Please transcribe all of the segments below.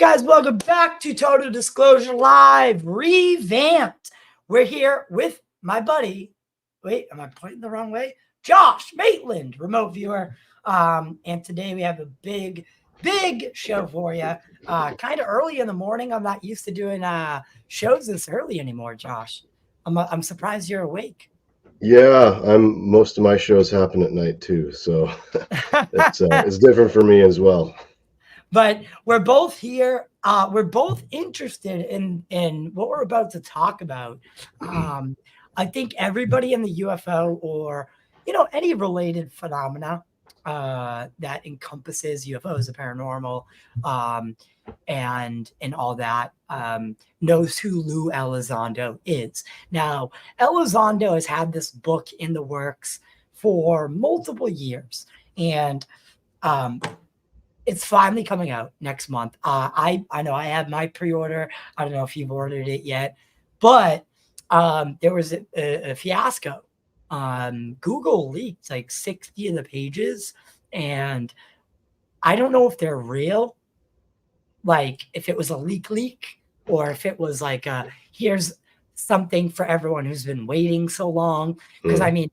guys, welcome back to Total Disclosure Live, revamped. We're here with my buddy. Wait, am I pointing the wrong way? Josh Maitland, remote viewer. And today we have a big show for you. Kind of early in the morning. I'm not used to doing shows this early anymore, Josh. I'm surprised you're awake. Yeah, most of my shows happen at night too, so it's different for me as well. But we're both here. We're both interested in what we're about to talk about. I think everybody in the UFO or any related phenomena that encompasses UFOs, the paranormal, and all that knows who Lue Elizondo is. Now, Elizondo has had this book in the works for multiple years, and it's finally coming out next month. I know I have my pre-order. I don't know if you've ordered it yet, but there was a fiasco. Google leaked like 60 of the pages, and I don't know if they're real, like if it was a leak, or if it was like here's something for everyone who's been waiting so long. Because I mean,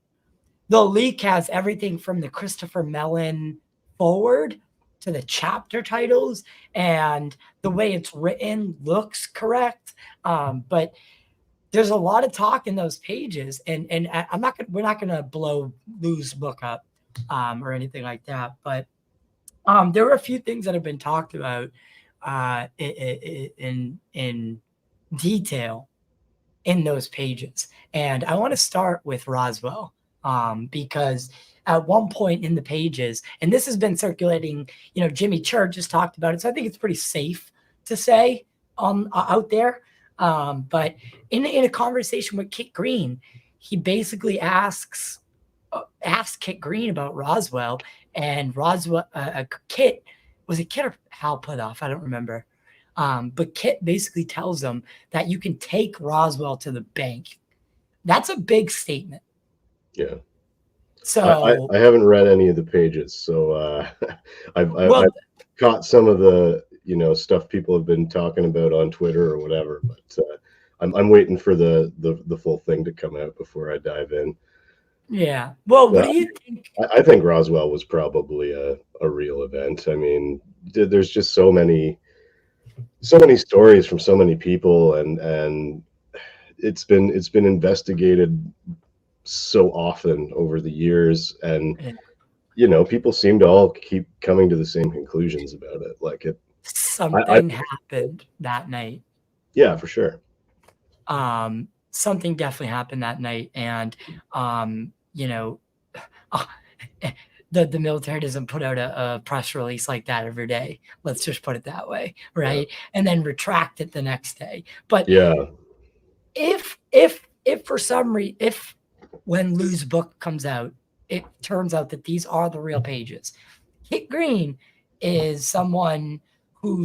the leak has everything from the Christopher Mellon forward to the chapter titles, and the way it's written looks correct. But there's a lot of talk in those pages, and we're not gonna blow Lue's book up or anything like that. But there were a few things that have been talked about in detail in those pages, and I want to start with Roswell because at one point in the pages, and this has been circulating, Jimmy Church has talked about it, so I think it's pretty safe to say out there. But in a conversation with Kit Green, he basically asks Kit Green about Roswell, and Roswell, Kit, was it Kit or Hal Putoff? I don't remember. But Kit basically tells them that you can take Roswell to the bank. That's a big statement. Yeah. So I haven't read any of the pages, so I've caught some of the stuff people have been talking about on Twitter or whatever, but I'm waiting for the full thing to come out before I dive in. Yeah. Well, what do you think? I think Roswell was probably a real event. I mean, there's just so many stories from so many people, and it's been investigated so often over the years, and people seem to all keep coming to the same conclusions about it. Like something happened that night. Yeah, for sure. Something definitely happened that night, and the military doesn't put out a press release like that every day. Let's just put it that way, right? Yeah. And then retract it the next day. But yeah, if for some reason, when Lue's book comes out, it turns out that these are the real pages, Kit Green is someone who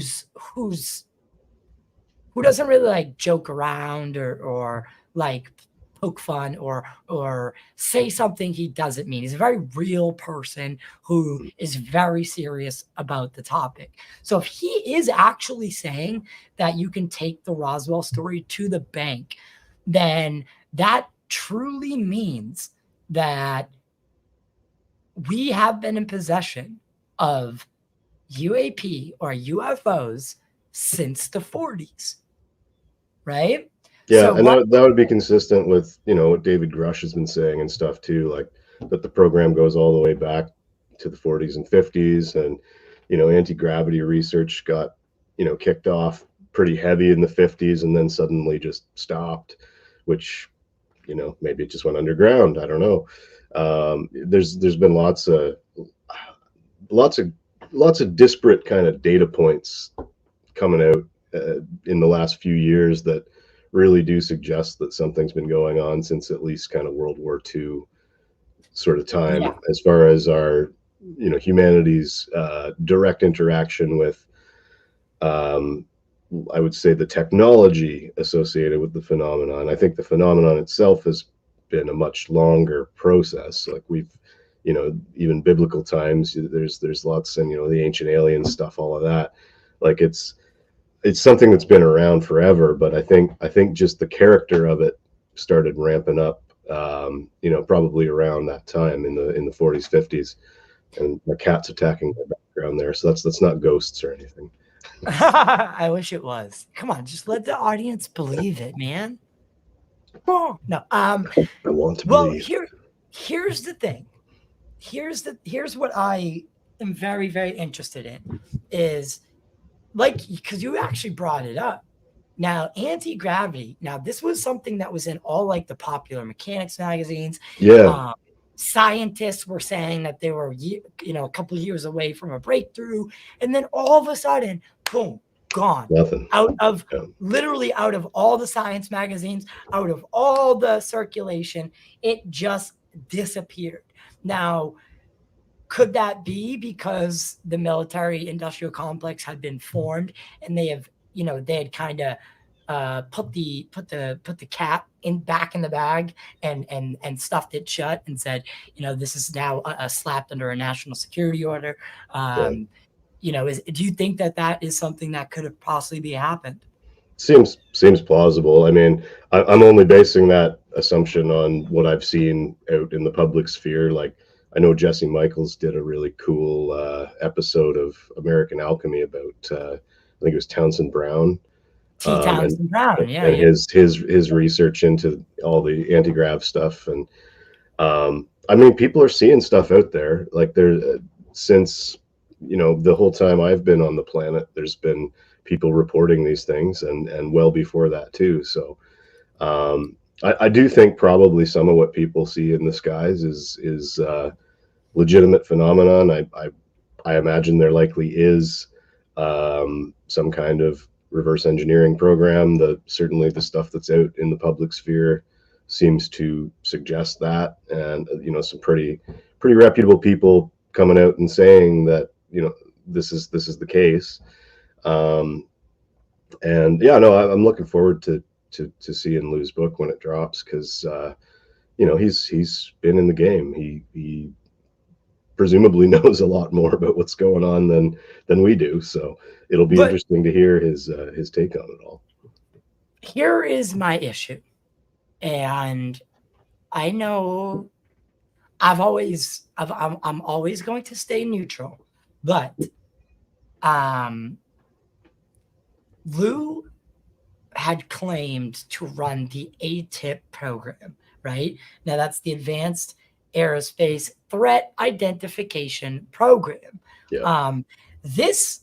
doesn't really like joke around or like poke fun or say something he doesn't mean. He's a very real person who is very serious about the topic. So if he is actually saying that you can take the Roswell story to the bank, then that truly means that we have been in possession of UAP or UFOs since the 40s, right? Yeah, so and that would be consistent with what David Grush has been saying and stuff too, like that the program goes all the way back to the 40s and 50s, and anti-gravity research got kicked off pretty heavy in the 50s and then suddenly just stopped, which maybe it just went underground. I don't know. There's been lots of disparate kind of data points coming out in the last few years that really do suggest that something's been going on since at least kind of World War II sort of time, as far as our humanity's direct interaction with I would say the technology associated with the phenomenon. I think the phenomenon itself has been a much longer process. Like we've, even biblical times, there's lots, and the ancient alien stuff, all of that. Like it's it's something that's been around forever, but I think just the character of it started ramping up, probably around that time in the 40s, 50s, and my cat's attacking my background there. So that's not ghosts or anything. I wish it was. Come on, just let the audience believe it, man. Oh, no. I want to Well, believe. here's the thing. Here's what I am very, very interested in is like, because you actually brought it up. Now, anti-gravity. Now, this was something that was in all like the popular mechanics magazines. Yeah. Scientists were saying that they were, a couple of years away from a breakthrough, and then all of a sudden, boom, gone. Nothing. Literally out of all the science magazines, out of all the circulation, it just disappeared. Now, could that be because the military industrial complex had been formed and they had kind of put the cat back in the bag and stuffed it shut and said, this is now slapped under a national security order. Do you think that is something that could have possibly happened? Seems plausible. I mean, I'm only basing that assumption on what I've seen out in the public sphere. Like, I know Jesse Michaels did a really cool episode of American Alchemy about I think it was Townsend Brown. Townsend Brown, yeah, and his research into all the anti-grav stuff. And I mean, people are seeing stuff out there. Like, since the whole time I've been on the planet, there's been people reporting these things, and well before that too. So I do think probably some of what people see in the skies is legitimate phenomenon. I imagine there likely is some kind of reverse engineering program. Certainly the stuff that's out in the public sphere seems to suggest that, and some pretty reputable people coming out and saying that this is the case. And yeah, no, I'm looking forward to seeing Lue's book when it drops, because he's been in the game. He presumably knows a lot more about what's going on than we do. So it'll be interesting to hear his take on it all. Here is my issue, and I know I'm always going to stay neutral, but Lue had claimed to run the AATIP program, right? Now that's the Advanced Aerospace Threat Identification Program. Yeah. This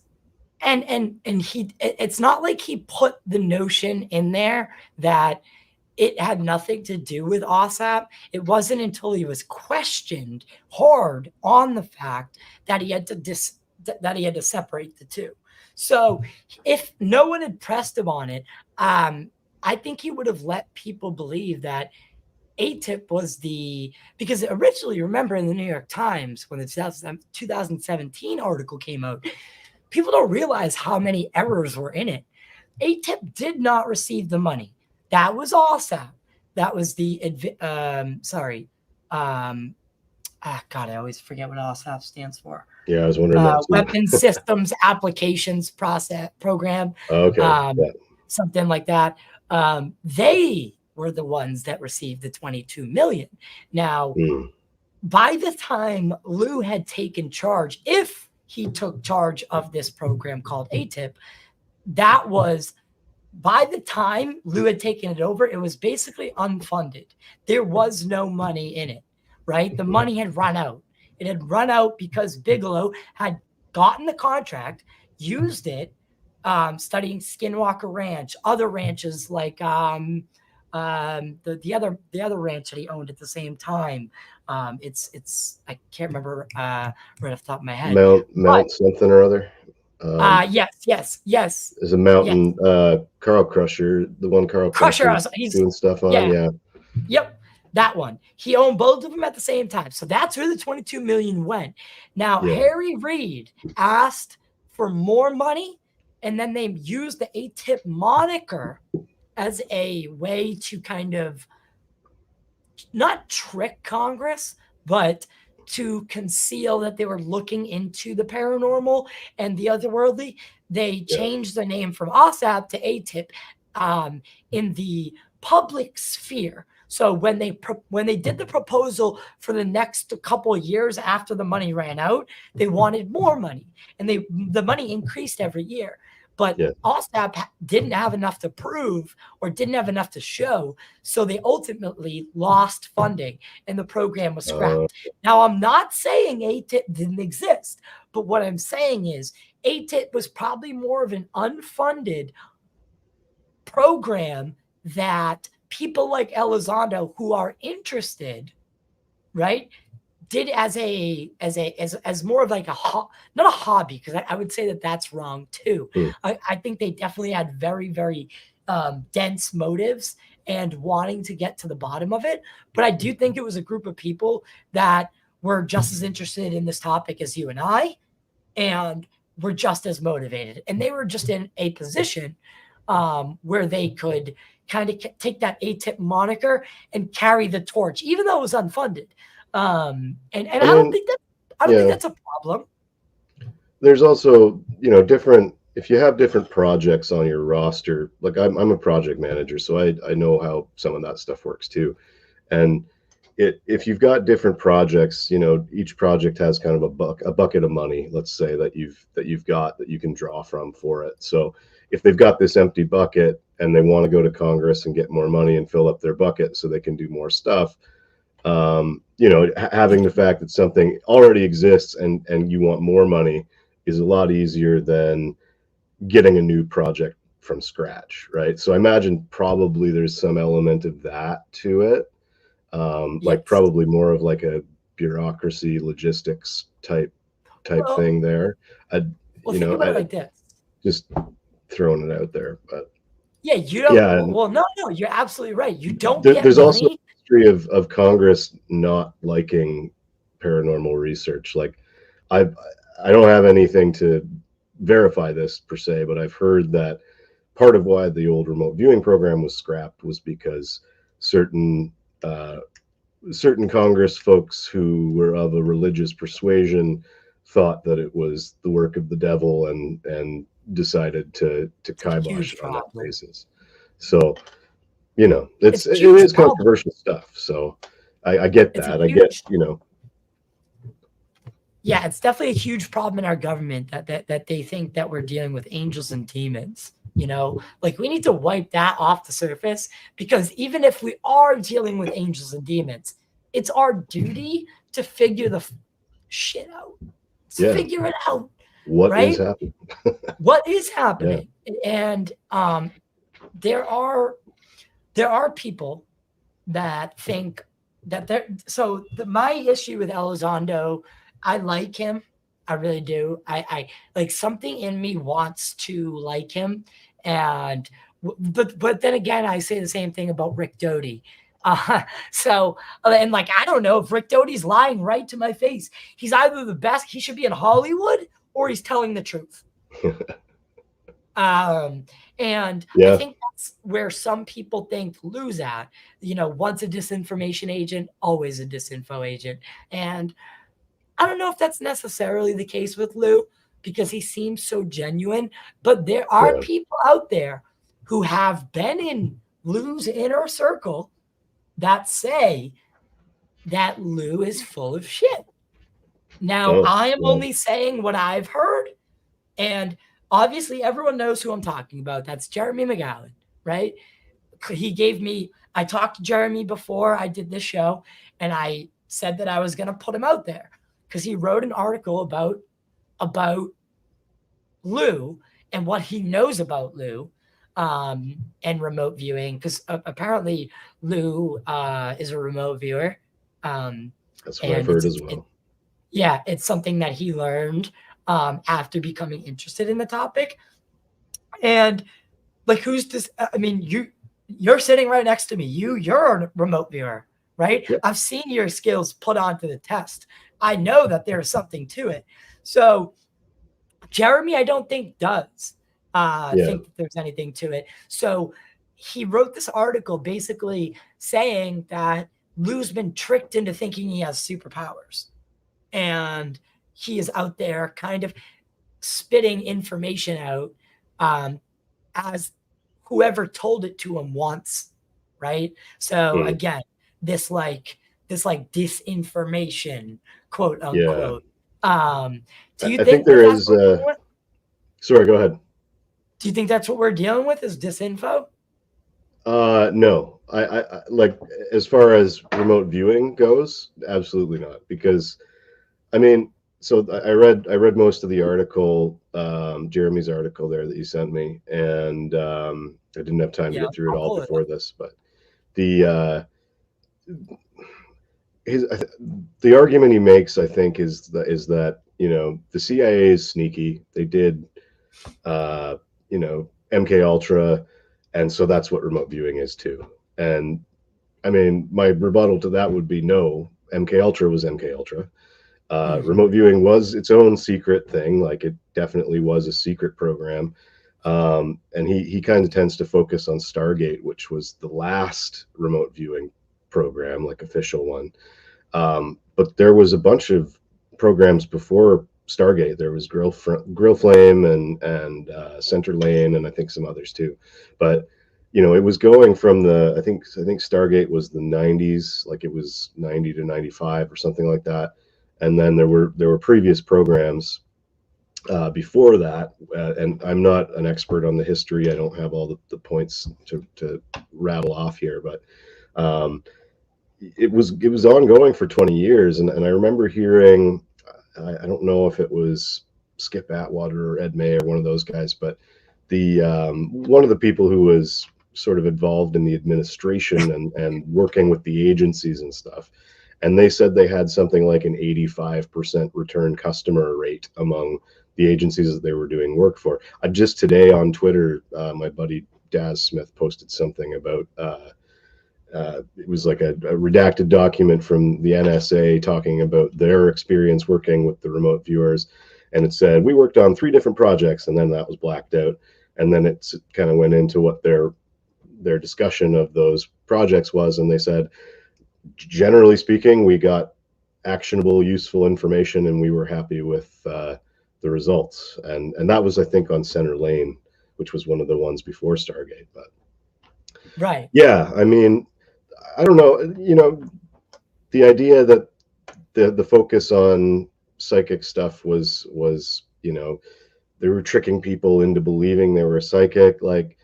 and it's not like he put the notion in there that it had nothing to do with OSAP. It wasn't until he was questioned hard on the fact that he had to separate the two. So if no one had pressed him on it, I think he would have let people believe that AATIP was because originally, remember, in the New York Times, when the 2017 article came out, people don't realize how many errors were in it. AATIP did not receive the money. That was OSAP. That was God, I always forget what OSAP stands for. Yeah, I was wondering that too. Weapons Systems Applications Program. Okay. Something like that. They were the ones that received the 22 million. Now, by the time Lue had taken charge, if he took charge of this program called AATIP, that was, by the time Lue had taken it over, it was basically unfunded. There was no money in it, right? The money had run out. It had run out because Bigelow had gotten the contract, used it, studying Skinwalker Ranch, other ranches like the other ranch that he owned at the same time. It's I can't remember right off the top of my head. Mount something or other. Yes. There's a mountain, Carl Crusher, the one Carl Crusher he's doing stuff on. Yeah. Yep. That one. He owned both of them at the same time. So that's where the 22 million went. Now, Harry Reid asked for more money, and then they used the AATIP moniker as a way to kind of not trick Congress, but to conceal that they were looking into the paranormal and the otherworldly. they changed the name from OSAP to ATIP in the public sphere. So when they did the proposal for the next couple of years after the money ran out, they wanted more money, and the money increased every year. But OSAP didn't have enough to prove or didn't have enough to show, so they ultimately lost funding and the program was scrapped. Now, I'm not saying ATIP didn't exist, but what I'm saying is ATIP was probably more of an unfunded program that people like Elizondo who are interested, right, did as more of like not a hobby, because I would say that that's wrong too. I think they definitely had very, very dense motives and wanting to get to the bottom of it. But I do think it was a group of people that were just as interested in this topic as you and I, and were just as motivated. And they were just in a position where they could kind of take that ATIP moniker and carry the torch, even though it was unfunded. And I don't think that's a problem. There's also, different, if you have different projects on your roster, like I'm a project manager, so I know how some of that stuff works too. And if you've got different projects, each project has kind of a bucket of money, let's say, that you've got that you can draw from for it. So if they've got this empty bucket and they want to go to Congress and get more money and fill up their bucket so they can do more stuff, having the fact that something already exists and you want more money is a lot easier than getting a new project from scratch, right? So I imagine probably there's some element of that to it. Like probably more of like a bureaucracy logistics type thing there. Think about it like this. Just throwing it out there, but you don't. Yeah, no, you're absolutely right. You don't get there's money. Also a history of Congress not liking paranormal research. Like I don't have anything to verify this per se, but I've heard that part of why the old remote viewing program was scrapped was because certain Congress folks who were of a religious persuasion thought that it was the work of the devil and decided to kibosh it on that basis. So, it is controversial stuff. So I get that. I get. Yeah, it's definitely a huge problem in our government that they think that we're dealing with angels and demons. Like we need to wipe that off the surface, because even if we are dealing with angels and demons, it's our duty to figure the shit out. Figure it out. What is happening? What is happening? And there are people that think that my issue with Elizondo, I like him. I really do. I like, something in me wants to like him. And but then again, I say the same thing about Rick Doty. And I don't know if Rick Doty's lying right to my face. He's either the best, he should be in Hollywood, or he's telling the truth. I think that's where some people think Lue's at. Once a disinformation agent, always a disinfo agent. And I don't know if that's necessarily the case with Lue, because he seems so genuine. But there are people out there who have been in Lue's inner circle that say that Lue is full of shit. Now, I am only saying what I've heard. And obviously, everyone knows who I'm talking about. That's Jeremy Mcgowen, right? I talked to Jeremy before I did this show, and I said that I was going to put him out there because he wrote an article about Lue and what he knows about Lue and remote viewing, because apparently Lue is a remote viewer. That's what I've heard as well. It's something that he learned after becoming interested in the topic. And like, who's this? I mean, you're sitting right next to me. You're a remote viewer, right? Yep. I've seen your skills put onto the test. I know that there's something to it. So Jeremy, I don't think does think that there's anything to it. So he wrote this article basically saying that Lue's been tricked into thinking he has superpowers. And he is out there kind of, spitting information out as whoever told it to him wants, right? So again, this disinformation, quote unquote. Do you I think think that there that's is. what we're dealing with? Sorry, go ahead. Do you think that's what we're dealing with? Is disinfo? No, I like, as far as remote viewing goes, absolutely not. Because I mean, so I read most of the article, Jeremy's article there that you sent me, and I didn't have time to Yeah, get through it I'll all pull it before up. this, but the his the argument he makes, I think, is that the CIA is sneaky. They did MK Ultra, and so that's what remote viewing is too. And I mean, my rebuttal to that would be no. MK Ultra was MK Ultra. Remote viewing was its own secret thing. Like, it definitely was a secret program. And he kind of tends to focus on Stargate, which was the last remote viewing program, like official one. But there was a bunch of programs before Stargate. There was Grill Flame and Center Lane, and I think some others too. But it was going from I think Stargate was the 90s, like it was 90 to 95 or something like that. And then there were previous programs before that, and I'm not an expert on the history. I don't have all the points to rattle off here, but um, it was ongoing for 20 years. And I remember hearing, I don't know if it was Skip Atwater or Ed May or one of those guys, but the one of the people who was sort of involved in the administration and working with the agencies and stuff, and they said they had something like an 85% return customer rate among the agencies that they were doing work for. Just today on Twitter, my buddy Daz Smith posted something about it was like a redacted document from the NSA talking about their experience working with the remote viewers. And it said, we worked on 3 different projects, and then that was blacked out. And then it kind of went into what their discussion of those projects was. And they said, generally speaking, we got actionable, useful information, and we were happy with the results. And that was, I think, on Center Lane, which was one of the ones before Stargate. But Right. yeah, I mean, I don't know, the idea that the focus on psychic stuff was they were tricking people into believing they were psychic. Like,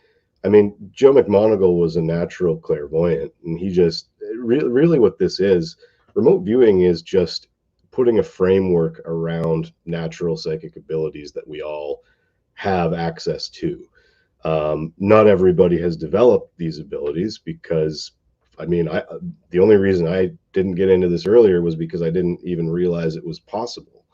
I mean, Joe McMoneagle was a natural clairvoyant, and he just really what this is, remote viewing is just putting a framework around natural psychic abilities that we all have access to. Not everybody has developed these abilities, because I mean, the only reason I didn't get into this earlier was because I didn't even realize it was possible.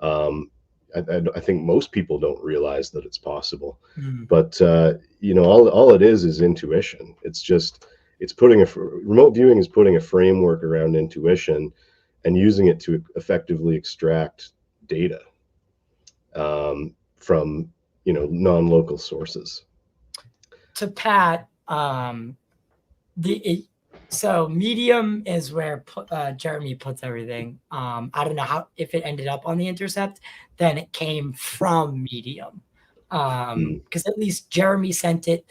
I think most people don't realize that it's possible, but all it is intuition. It's putting remote viewing is putting a framework around intuition and using it to effectively extract data from non-local sources. To Pat, so Medium is where Jeremy puts everything. I don't know if it ended up on The Intercept. Then it came from Medium, because at least Jeremy sent it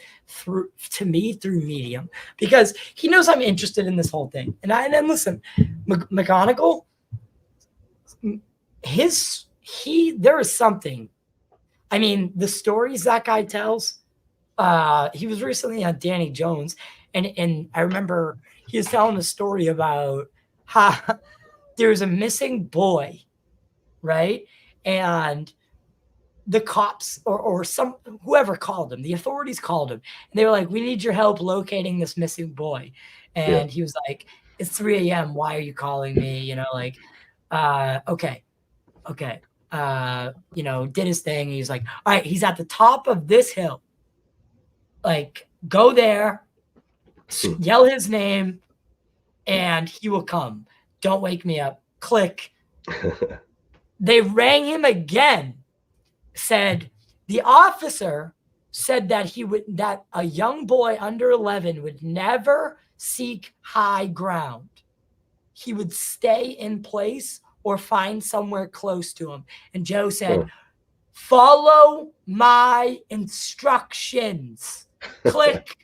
to me through Medium, because he knows I'm interested in this whole thing. And then listen, McGonagall, there is something. I mean, the stories that guy tells. He was recently on Danny Jones, and I remember he was telling a story about how there's a missing boy, right? And the cops or whoever called him, the authorities called him, and they were like, "We need your help locating this missing boy." And he was like, "It's 3 a.m. Why are you calling me?" Okay. Did his thing. And he's like, "All right, he's at the top of this hill. Like, go there, yell his name, and he will come. Don't wake me up." Click. They rang him again. Said the officer said that a young boy under 11 would never seek high ground. He would stay in place or find somewhere close to him. And Joe said, follow my instructions. Click.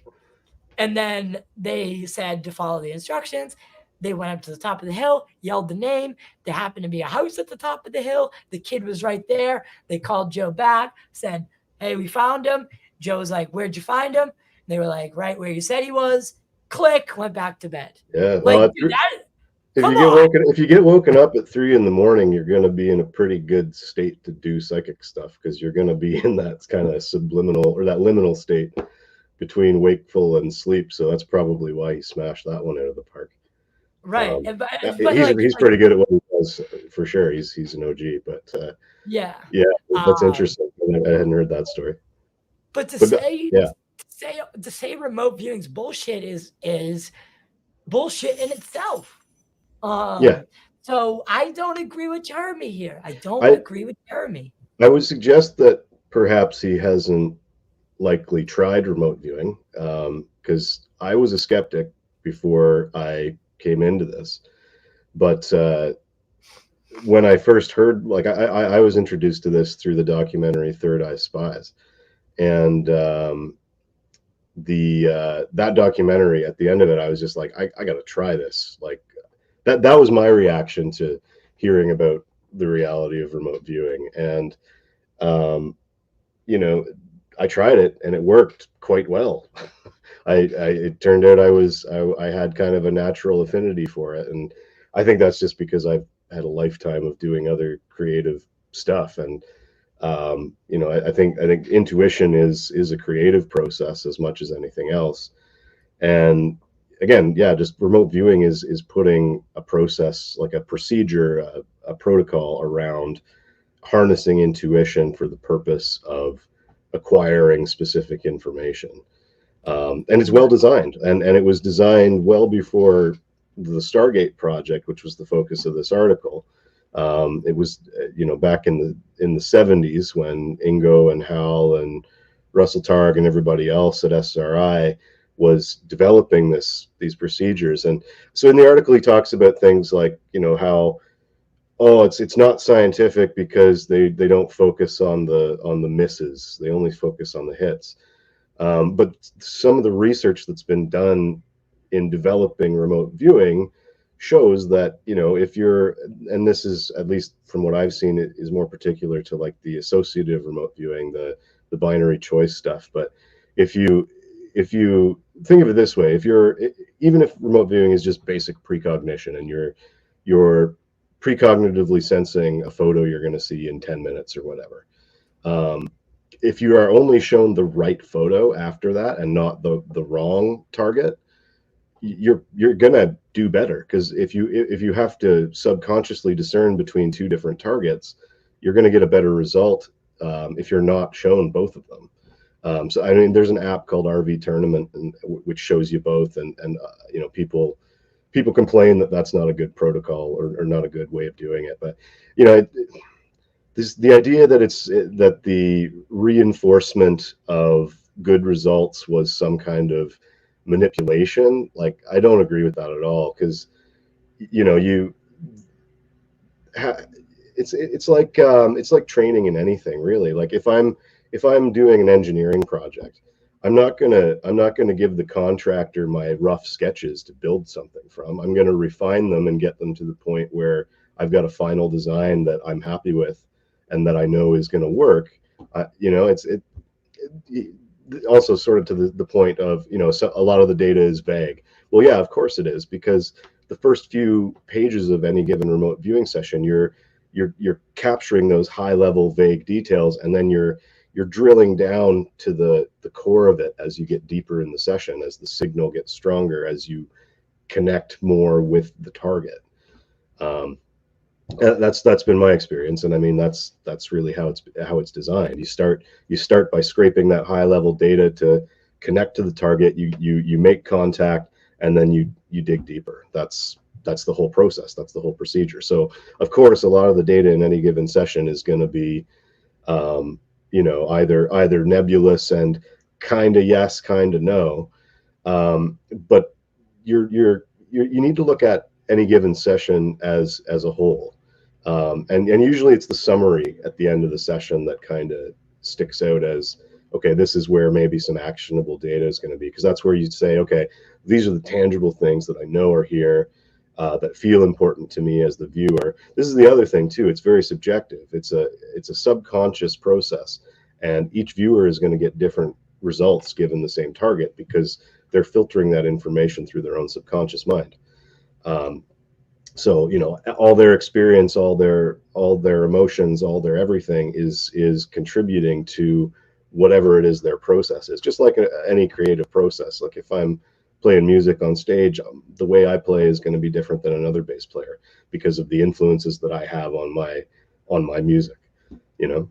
And then they said to follow the instructions. They went up to the top of the hill, yelled the name. There happened to be a house at the top of the hill. The kid was right there. They called Joe back, said, hey, we found him. Joe was like, where'd you find him? They were like, right where you said he was. Click, went back to bed. Yeah. Like, dude, that, if you get woken up at 3 a.m, you're going to be in a pretty good state to do psychic stuff, because you're going to be in that kind of subliminal or that liminal state between wakeful and sleep. So that's probably why he smashed that one out of the park. Right. He's pretty good at what he does, for sure. He's an OG, but yeah, that's interesting. I hadn't heard that story. But to say remote viewing's bullshit is bullshit in itself. So I don't agree with Jeremy here. I agree with Jeremy. I would suggest that perhaps he hasn't likely tried remote viewing, because I was a skeptic before I came into this. But when I first heard, like, I was introduced to this through the documentary Third Eye Spies, and that documentary, at the end of it, I was just like, I got to try this. Like, that was my reaction to hearing about the reality of remote viewing. And I tried it, and it worked quite well. It turned out I had kind of a natural affinity for it, and I think that's just because I've had a lifetime of doing other creative stuff. And I think intuition is a creative process as much as anything else. And again, just remote viewing is putting a process, like a procedure, a protocol around harnessing intuition for the purpose of acquiring specific information. And it's well designed, and it was designed well before the Stargate project, which was the focus of this article. It was back in the 70s, when Ingo and Hal and Russell Targ and everybody else at SRI was developing these procedures. And so in the article, he talks about things like, how, it's not scientific because they don't focus on the misses. They only focus on the hits. But some of the research that's been done in developing remote viewing shows that, if you're, and this is, at least from what I've seen, it is more particular to like the associative remote viewing, the binary choice stuff. But if you think of it this way, even if remote viewing is just basic precognition, and you're precognitively sensing a photo you're going to see in 10 minutes or whatever, if you are only shown the right photo after that and not the wrong target, you're gonna do better. Because if you have to subconsciously discern between two different targets, you're going to get a better result if you're not shown both of them. So I mean, there's an app called RV Tournament, which shows you both, and people complain that that's not a good protocol, or not a good way of doing it. But the idea that the reinforcement of good results was some kind of manipulation, like, I don't agree with that at all. Because it's like training in anything, really. Like, if I'm doing an engineering project, I'm not gonna give the contractor my rough sketches to build something from. I'm gonna refine them and get them to the point where I've got a final design that I'm happy with and that I know is going to work. Also sort of to the point of, so a lot of the data is vague. Well, yeah, of course it is, because the first few pages of any given remote viewing session, you're capturing those high level vague details, and then you're drilling down to the core of it as you get deeper in the session, as the signal gets stronger, as you connect more with the target. That's been my experience, and I mean, that's really how it's designed. You start by scraping that high level data to connect to the target. You make contact, and then you dig deeper. That's the whole process. That's the whole procedure. So of course, a lot of the data in any given session is going to be either nebulous and kind of yes, kind of no. But you need to look at any given session as a whole. And usually it's the summary at the end of the session that kind of sticks out as, okay, this is where maybe some actionable data is going to be, because that's where you'd say, okay, these are the tangible things that I know are here, that feel important to me as the viewer. This is the other thing too. It's very subjective. It's a subconscious process, and each viewer is going to get different results given the same target because they're filtering that information through their own subconscious mind. So, you know, all their experience, all their emotions, all their everything is contributing to whatever it is their process is. Just like any creative process. Like if I'm playing music on stage, the way I play is going to be different than another bass player because of the influences that I have on my music, you know.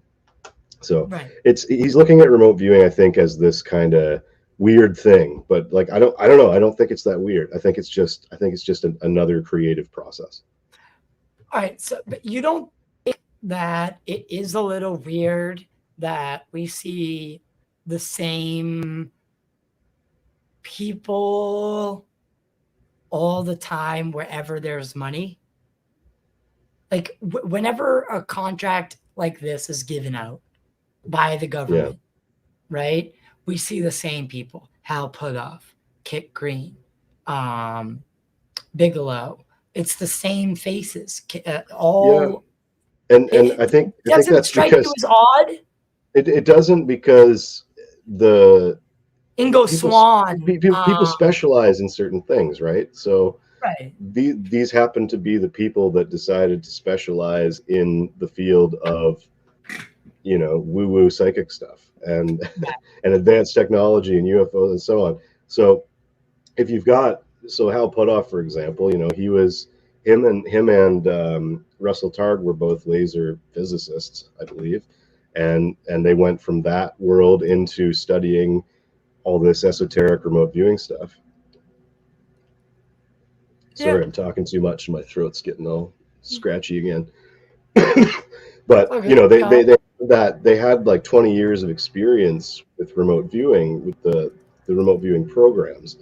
So Right. he's looking at remote viewing, I think, as this kind of weird thing, but like I don't know. I don't think it's that weird. I think it's just another creative process. All right. So, but you don't think that it is a little weird that we see the same people all the time wherever there's money? Like whenever a contract like this is given out by the government, right? We see the same people: Hal Puthoff, Kit Green, Bigelow. It's the same faces. All. And It I think doesn't that's strike you because as odd. it doesn't, because the Ingo people Swann. people specialize in certain things, right? So Right. these happen to be the people that decided to specialize in the field of, you know, woo-woo psychic stuff and Right. and advanced technology and UFOs and so on. So if you've got, so Hal Puthoff, for example, you know, him and Russell Targ were both laser physicists, I believe, and they went from that world into studying all this esoteric remote viewing stuff. Yeah. Sorry, I'm talking too much. My throat's getting all scratchy again. But Okay. you know, they had like 20 years of experience with remote viewing, with the remote viewing programs,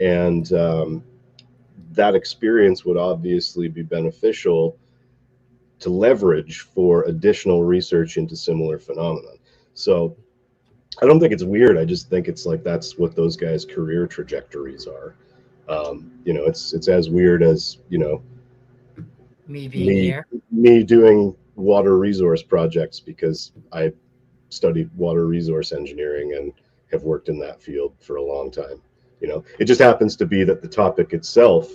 and that experience would obviously be beneficial to leverage for additional research into similar phenomenon. So I don't think it's weird. I just think it's like that's what those guys' career trajectories are. You know, it's as weird as, you know, Me being me here. me doing water resource projects because I studied water resource engineering and have worked in that field for a long time. You know, it just happens to be that the topic itself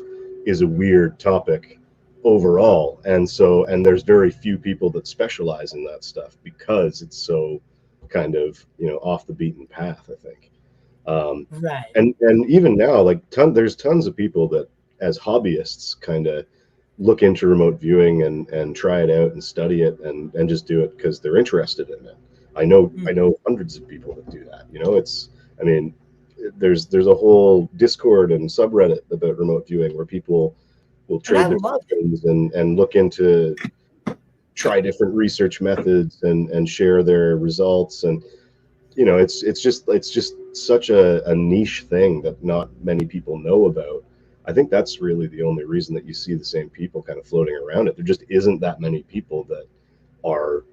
is a weird topic overall, and there's very few people that specialize in that stuff because it's so kind of, you know, off the beaten path, I think. Right. And even now, like there's tons of people that as hobbyists kind of look into remote viewing and try it out and study it and just do it because they're interested in it. I know hundreds of people that do that. You know, I mean, there's a whole Discord and subreddit about remote viewing where people will And I trade their love it. questions and look into, try different research methods and share their results. And you know, it's just such a niche thing that not many people know about. I think that's really the only reason that you see the same people kind of floating around it. There just isn't that many people that are,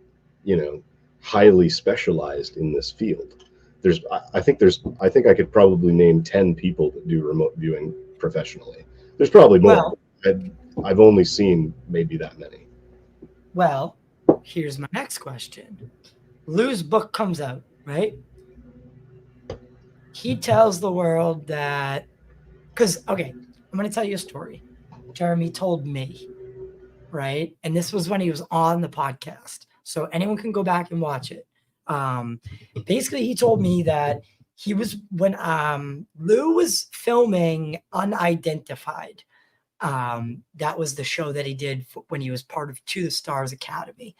you know, highly specialized in this field. I think I could probably name 10 people that do remote viewing professionally. There's probably more. Well, I've only seen maybe that many. well, here's my next question. Lue's book comes out, right? He tells the world that, because, okay, I'm going to tell you a story. Jeremy told me, right? And this was when he was on the podcast. So anyone can go back and watch it. Basically, he told me that he was, when Lue was filming Unidentified, that was the show that he did when he was part of To the Stars Academy.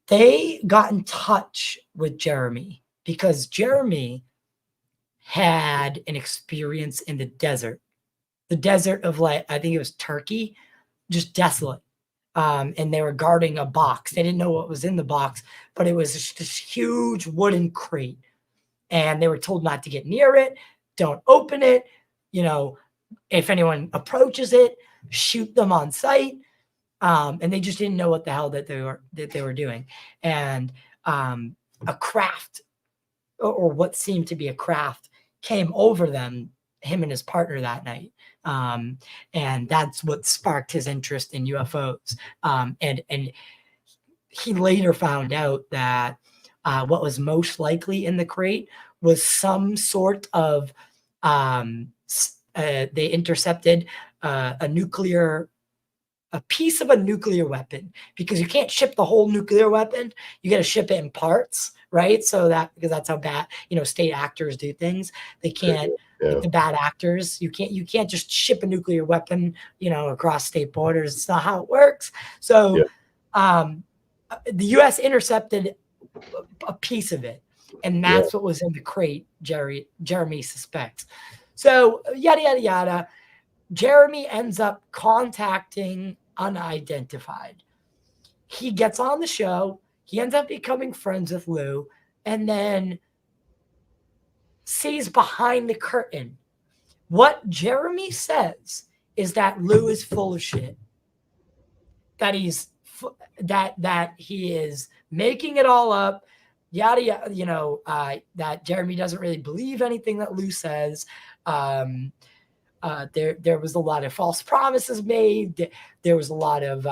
They got in touch with Jeremy because Jeremy had an experience in the desert of, like, I think it was Turkey, just desolate. And they were guarding a box. They didn't know what was in the box, but it was just this huge wooden crate. And they were told not to get near it, don't open it. You know, if anyone approaches it, shoot them on sight. And they just didn't know what the hell that they were doing. And a craft, or what seemed to be a craft, came over them, him and his partner, that night. And that's what sparked his interest in UFOs. And he later found out that what was most likely in the crate was some sort of they intercepted a piece of a nuclear weapon, because you can't ship the whole nuclear weapon. You got to ship it in parts, right? So because that's how bad, state actors do things. They can't, like the bad actors, you can't just ship a nuclear weapon, across state borders. It's not how it works. So the U.S. intercepted a piece of it, and that's what was in the crate, Jeremy suspects. So yada, yada, yada. Jeremy ends up contacting Unidentified. He gets on the show. He ends up becoming friends with Lue, and then sees behind the curtain. What Jeremy says is that Lue is full of shit. That he is making it all up. Yada, yada, that Jeremy doesn't really believe anything that Lue says. There was a lot of false promises made. There was a lot of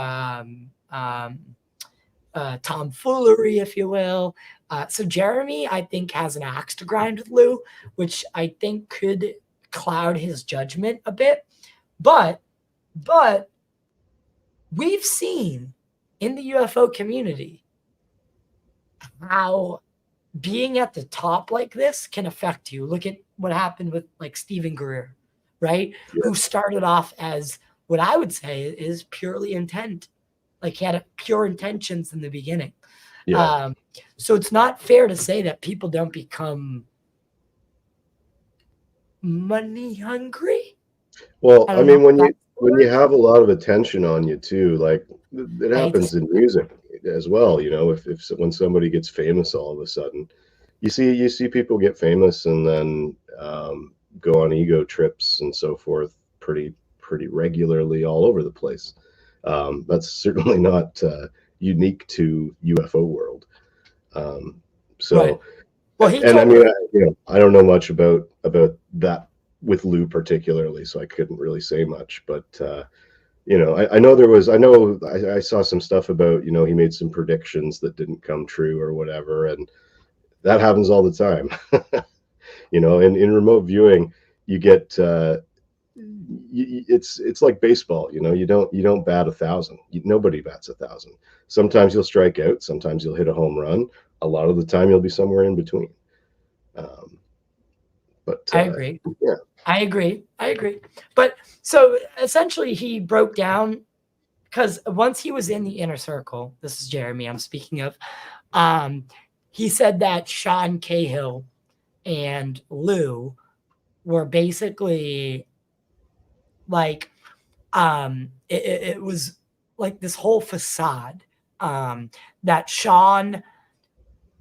tomfoolery, if you will. So Jeremy, I think, has an axe to grind with Lue, which I think could cloud his judgment a bit. But we've seen in the UFO community how being at the top like this can affect you. Look at what happened with like Stephen Greer, right? Yeah. Who started off as what I would say is purely intent. Like he had pure intentions in the beginning. Yeah. So it's not fair to say that people don't become money hungry. Well, I mean, when you have a lot of attention on you too, like it happens in music as well. When somebody gets famous all of a sudden, you see people get famous and then go on ego trips and so forth pretty regularly all over the place. That's certainly not unique to UFO world. Right. Well, I don't know much about that with Lue particularly, so I couldn't really say much. But I saw some stuff about he made some predictions that didn't come true or whatever, and that happens all the time. In remote viewing, you get it's like baseball. You don't bat 1,000. Nobody bats 1,000. Sometimes you'll strike out. Sometimes you'll hit a home run. A lot of the time you'll be somewhere in between. But I agree. Yeah, I agree. But so essentially he broke down, because once he was in the inner circle, this is Jeremy I'm speaking of, he said that Sean Cahill and Lue were basically like, it was like this whole facade, that Sean,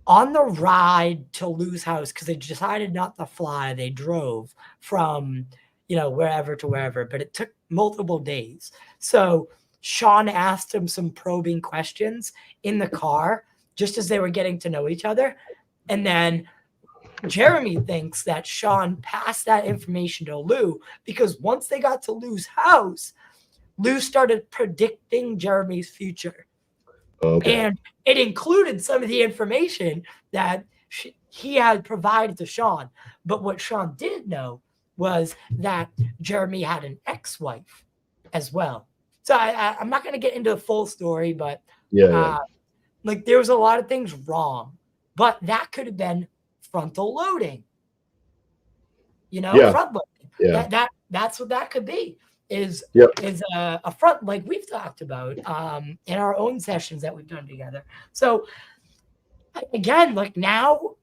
on the ride to Lue's house, because they decided not to fly, they drove from, wherever to wherever, but it took multiple days. So Sean asked him some probing questions in the car, just as they were getting to know each other. And then Jeremy thinks that Sean passed that information to Lue, because once they got to Lue's house, Lue started predicting Jeremy's future. Okay. And it included some of the information that he had provided to Sean. But what Sean didn't know was that Jeremy had an ex-wife as well. So I'm not going to get into the full story, but like there was a lot of things wrong. But that could have been frontal loading. Front loading. Yeah. That's what that could be. Is a front, like we've talked about in our own sessions that we've done together. So again, like now,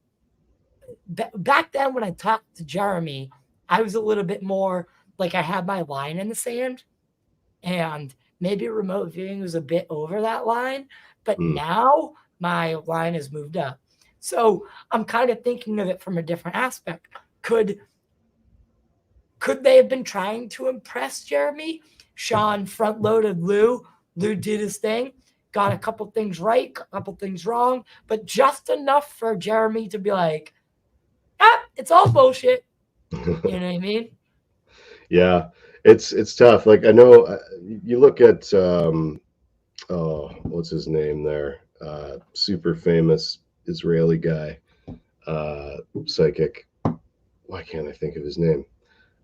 back then when I talked to Jeremy, I was a little bit more like I had my line in the sand, and maybe remote viewing was a bit over that line, but now my line has moved up. So I'm kind of thinking of it from a different aspect. Could they have been trying to impress Jeremy? Sean front-loaded Lue Lue did his thing, got a couple things right, a couple things wrong, but just enough for Jeremy to be like, ah, it's all bullshit. You know what I mean? Yeah, it's tough. Like I know you look at oh, what's his name there? Super famous Israeli guy, psychic. Why can't I think of his name?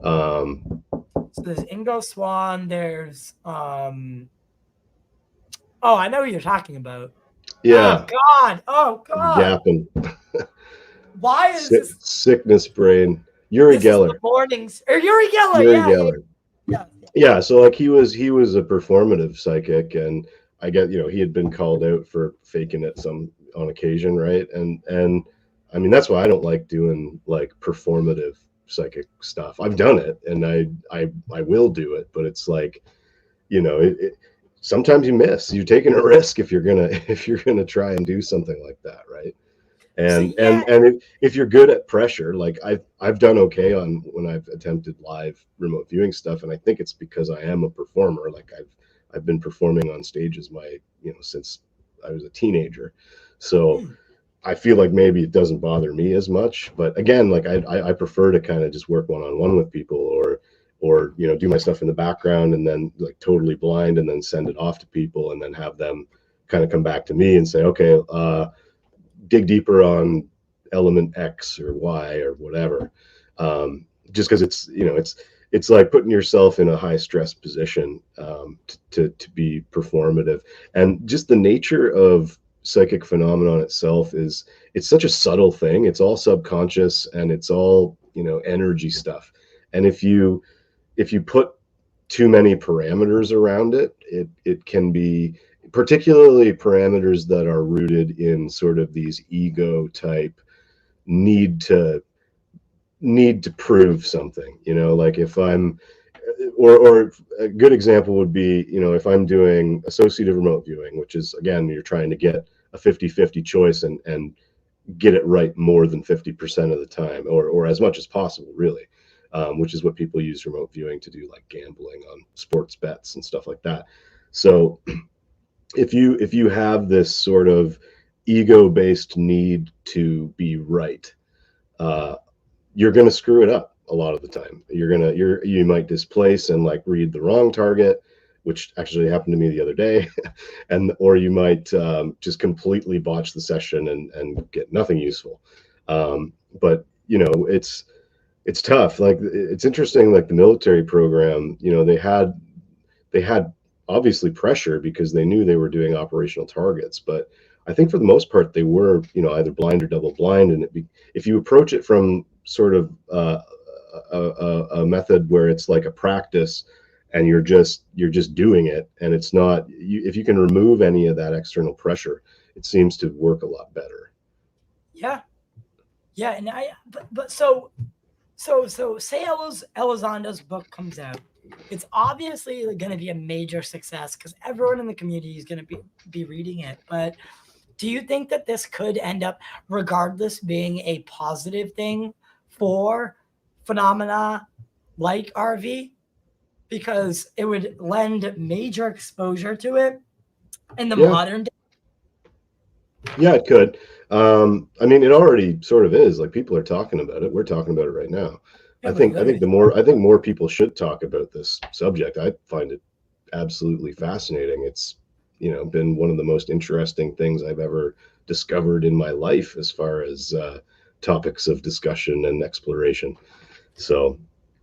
So there's Ingo Swan. There's oh, I know who you're talking about. Yeah, Oh God. Gappin. Why is this? Sickness brain. Uri This is Geller. the mornings or Uri Geller. Uri Yeah, Geller. yeah. Yeah, so like he was a performative psychic, and I get, he had been called out for faking it some on occasion, right? And I mean that's why I don't like doing like performative psychic stuff. I've done it, and I will do it, but it's like, sometimes you miss. You're taking a risk if you're gonna try and do something like that, right? So And yeah, if you're good at pressure, like I've done okay on when I've attempted live remote viewing stuff, and I think it's because I am a performer. Like I've been performing on stages since I was a teenager, so I feel like maybe it doesn't bother me as much. But again, like I prefer to kind of just work one-on-one with people, or do my stuff in the background and then like totally blind, and then send it off to people, and then have them kind of come back to me and say, okay, dig deeper on element X or Y or whatever. Just because it's like putting yourself in a high stress position, to be performative. And just the nature of psychic phenomenon itself it's such a subtle thing. It's all subconscious, and it's all energy stuff. And if you put too many parameters around it can be, particularly parameters that are rooted in sort of these ego type need to prove something, like if I'm, or a good example would be, if I'm doing associative remote viewing, which is, again, you're trying to get a 50-50 choice and get it right more than 50% of the time, or as much as possible, really. Which is what people use remote viewing to do, like gambling on sports bets and stuff like that. So if you have this sort of ego-based need to be right, you're going to screw it up a lot of the time. You might displace and like read the wrong target, which actually happened to me the other day, or you might just completely botch the session and get nothing useful. But it's tough. Like it's interesting, like the military program, they had obviously pressure because they knew they were doing operational targets, but I think for the most part they were, either blind or double blind. And if you approach it from sort of a method where it's like a practice, and you're just doing it, and it's not, if you can remove any of that external pressure, it seems to work a lot better. Yeah, and but so say Elizondo's book comes out. It's obviously going to be a major success because everyone in the community is going to be reading it. But do you think that this could end up, regardless, being a positive thing for phenomena like RV? Because it would lend major exposure to it in the modern day. Yeah, it could. I mean, it already sort of is. Like people are talking about it. We're talking about it right now. I think more people should talk about this subject. I find it absolutely fascinating. It's been one of the most interesting things I've ever discovered in my life as far as topics of discussion and exploration. So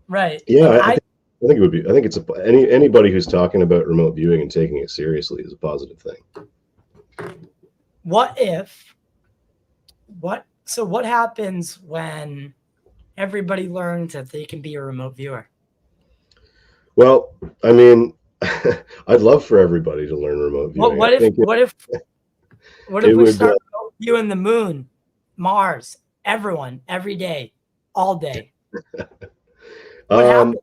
right, yeah, I think it would be. I think it's anybody who's talking about remote viewing and taking it seriously is a positive thing. What happens when everybody learns that they can be a remote viewer? Well, I mean, I'd love for everybody to learn remote viewing. What if we start viewing the moon, Mars, everyone, every day, all day? What happens?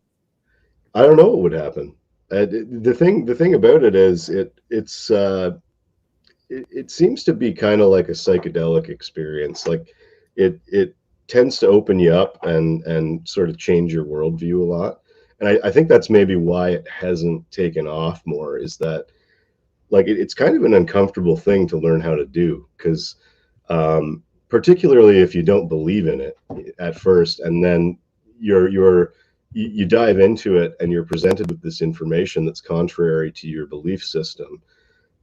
I don't know what would happen. The thing about it is it seems to be kind of like a psychedelic experience. Like it tends to open you up and sort of change your worldview a lot. And I think that's maybe why it hasn't taken off more, is that like it's kind of an uncomfortable thing to learn how to do, because particularly if you don't believe in it at first, and then you dive into it and you're presented with this information that's contrary to your belief system,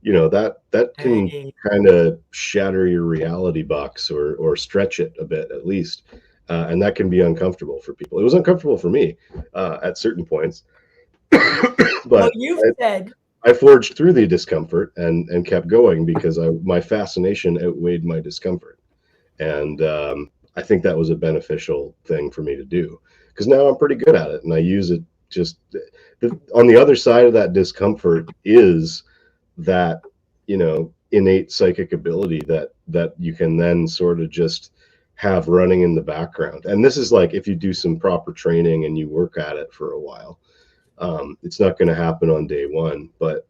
that can Hey, kind of shatter your reality box, or stretch it a bit at least, and that can be uncomfortable for people. It was uncomfortable for me at certain points, well, but you've said, I forged through the discomfort and kept going, because my fascination outweighed my discomfort. And I think that was a beneficial thing for me to do, because now I'm pretty good at it and I use it. Just on the other side of that discomfort is that, innate psychic ability that you can then sort of just have running in the background. And this is like, if you do some proper training and you work at it for a while, it's not going to happen on day one. But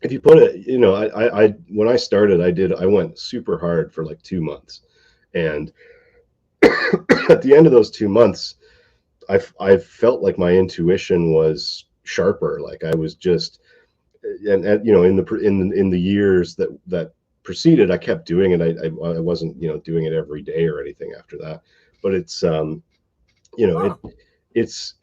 if you put it, I when I started, I went super hard for like 2 months. And at the end of those 2 months, I felt like my intuition was sharper. Like I was just, and in the years that preceded, I kept doing it. I wasn't doing it every day or anything after that. But it's huh, it's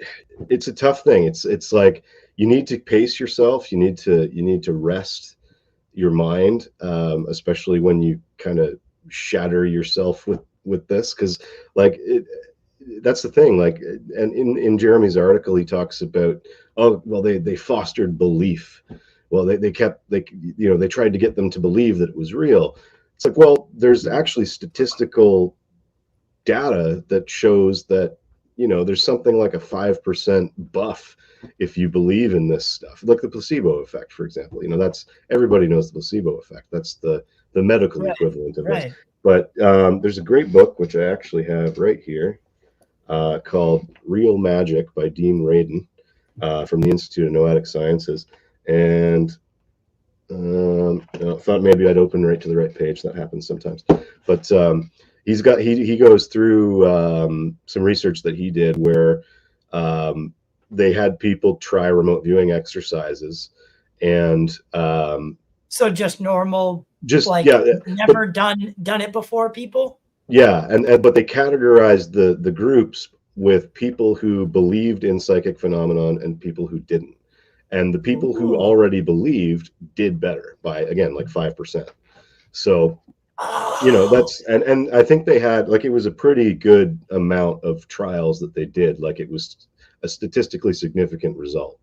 it's a tough thing. It's like you need to pace yourself. You need to rest your mind, especially when you kind of shatter yourself with this, because like that's the thing. Like, and in Jeremy's article, he talks about, oh well, they fostered belief. Well, they kept, they tried to get them to believe that it was real. It's like, well, there's actually statistical data that shows that there's something like a 5% buff if you believe in this stuff, like the placebo effect, for example. That's, everybody knows the placebo effect. That's the medical right, equivalent of this. right. But there's a great book which I actually have right here, called Real Magic by Dean Radin, from the Institute of Noetic Sciences. And I thought maybe I'd open right to the right page. That happens sometimes. But he goes through some research that he did, where they had people try remote viewing exercises, and So just normal, just like yeah, but never done it before people. yeah, and but they categorized the groups with people who believed in psychic phenomenon and people who didn't. And the people who Ooh. already believed did better by, again, like 5%. So Oh, that's, and I think they had, like, it was a pretty good amount of trials that they did. Like, it was a statistically significant result.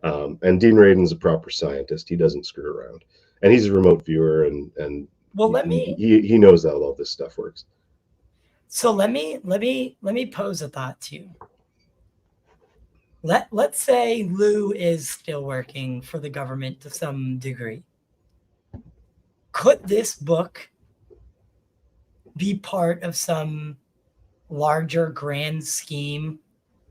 And Dean Radin's a proper scientist. He doesn't screw around, and he's a remote viewer, and well, he knows how all this stuff works. so let me pose a thought to you. Let's say Lue is still working for the government to some degree. Could this book be part of some larger grand scheme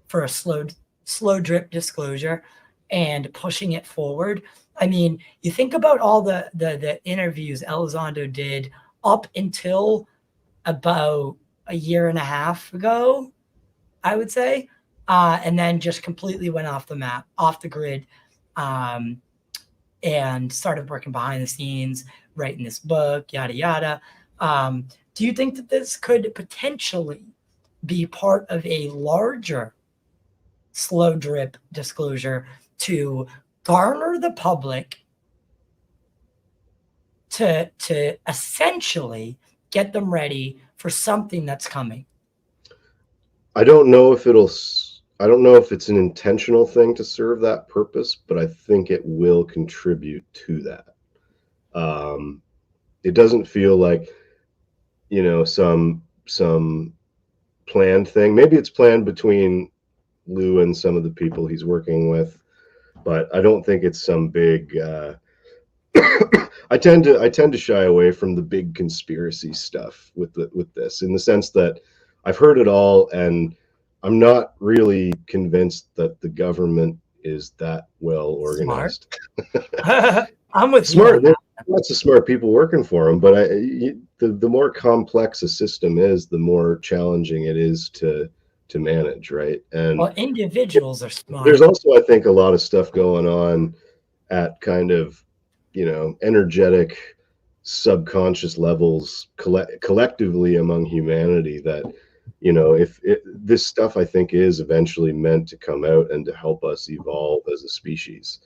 for a slow drip disclosure and pushing it forward? I mean, you think about all the interviews Elizondo did up until about a year and a half ago, I would say, and then just completely went off the map, off the grid, um, and started working behind the scenes, writing this book, yada yada. Do you think that this could potentially be part of a larger slow drip disclosure to garner the public, to essentially get them ready for something that's coming? I don't know if I don't know if it's an intentional thing to serve that purpose, but I think it will contribute to that. It doesn't feel like, some planned thing. Maybe it's planned between Lue and some of the people he's working with, but I don't think it's some big. I tend to shy away from the big conspiracy stuff with this, in the sense that I've heard it all, and I'm not really convinced that the government is that well Smart. organized. I'm with you Smart, on there's that. lots of smart people working for them, but the more complex a system is, the more challenging it is to manage, right? And Well, individuals are there's smart. also, I think, a lot of stuff going on at kind of energetic subconscious levels collectively among humanity that, if this stuff, I think, is eventually meant to come out and to help us evolve as a species.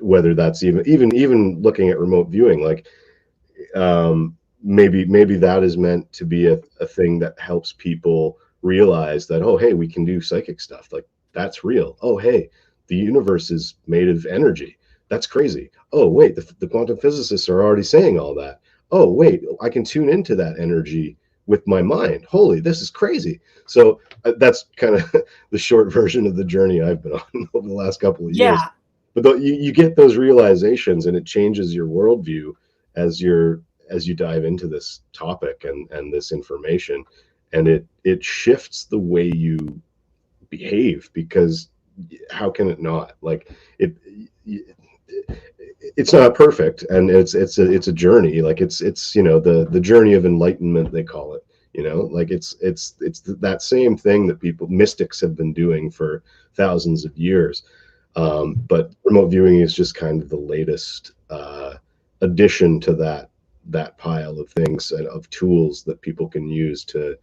Whether that's even looking at remote viewing, like, maybe that is meant to be a thing that helps people realize that, oh, hey, we can do psychic stuff. Like, that's real. Oh, hey, the universe is made of energy. That's crazy. Oh, wait, the quantum physicists are already saying all that. Oh, wait, I can tune into that energy with my mind. Holy, this is crazy. So that's kind of the short version of the journey I've been on over the last couple of years. Yeah. But you get those realizations, and it changes your worldview as you dive into this topic and this information, and it shifts the way you behave, because how can it not? Like, it's not perfect, and it's a journey. Like, it's the journey of enlightenment, they call it. Like, it's that same thing that mystics have been doing for thousands of years. But remote viewing is just kind of the latest addition to that pile of things and of tools that people can use to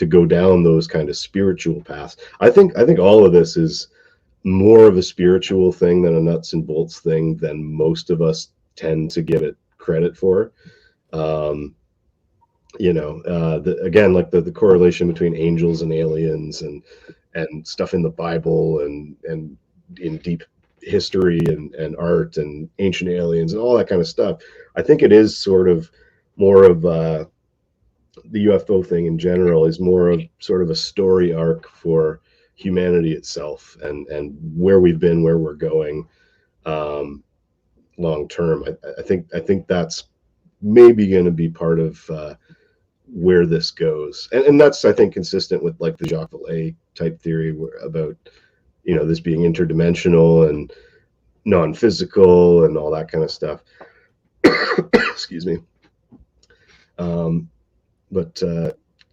go down those kind of spiritual paths. I think all of this is more of a spiritual thing than a nuts and bolts thing than most of us tend to give it credit for. Again, like the correlation between angels and aliens and stuff in the Bible and in deep history and art and ancient aliens and all that kind of stuff. I think it is sort of more of the UFO thing in general is more of sort of a story arc for humanity itself and where we've been, where we're going, long term. I think that's maybe going to be part of where this goes, and that's, I think, consistent with like the Jacques Vallée type theory about this being interdimensional and non-physical and all that kind of stuff. Excuse me. But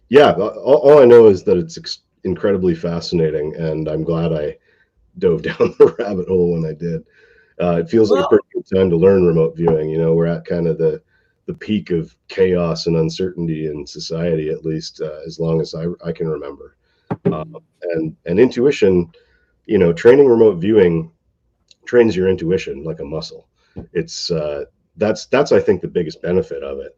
yeah, all I know is that it's incredibly fascinating, and I'm glad I dove down the rabbit hole when I did. It feels like a pretty good time to learn remote viewing. We're at kind of the peak of chaos and uncertainty in society, at least as long as I can remember. And intuition, training remote viewing trains your intuition like a muscle. It's that's I think the biggest benefit of it.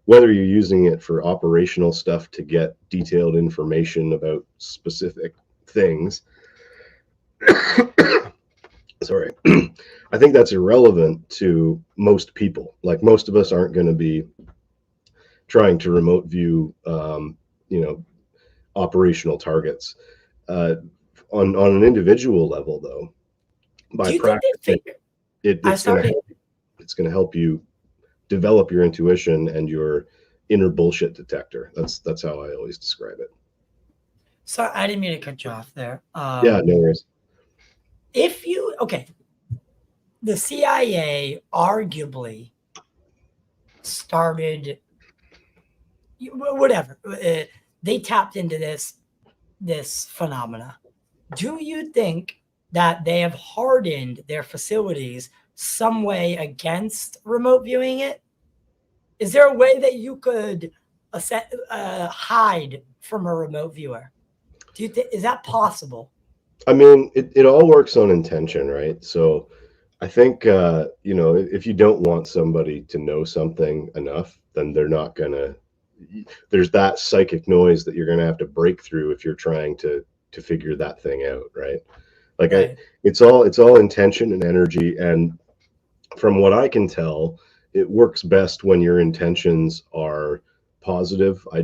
Whether you're using it for operational stuff to get detailed information about specific things, sorry, I think that's irrelevant to most people. Like, most of us aren't going to be trying to remote view, operational targets. On an individual level, though, by practicing, it's going to help you develop your intuition and your inner bullshit detector. That's how I always describe it. So I didn't mean to cut you off there. Yeah, no worries. The CIA arguably started, whatever, they tapped into this phenomena. Do you think that they have hardened their facilities some way against remote viewing it? Is there a way that you could hide from a remote viewer? Do you think, is that possible? I mean, it all works on intention, right? So I think, if you don't want somebody to know something enough, then they're not gonna, there's that psychic noise that you're gonna have to break through if you're trying to figure that thing out, right? Like, right. It's all intention and energy, and from what I can tell, it works best when your intentions are positive. I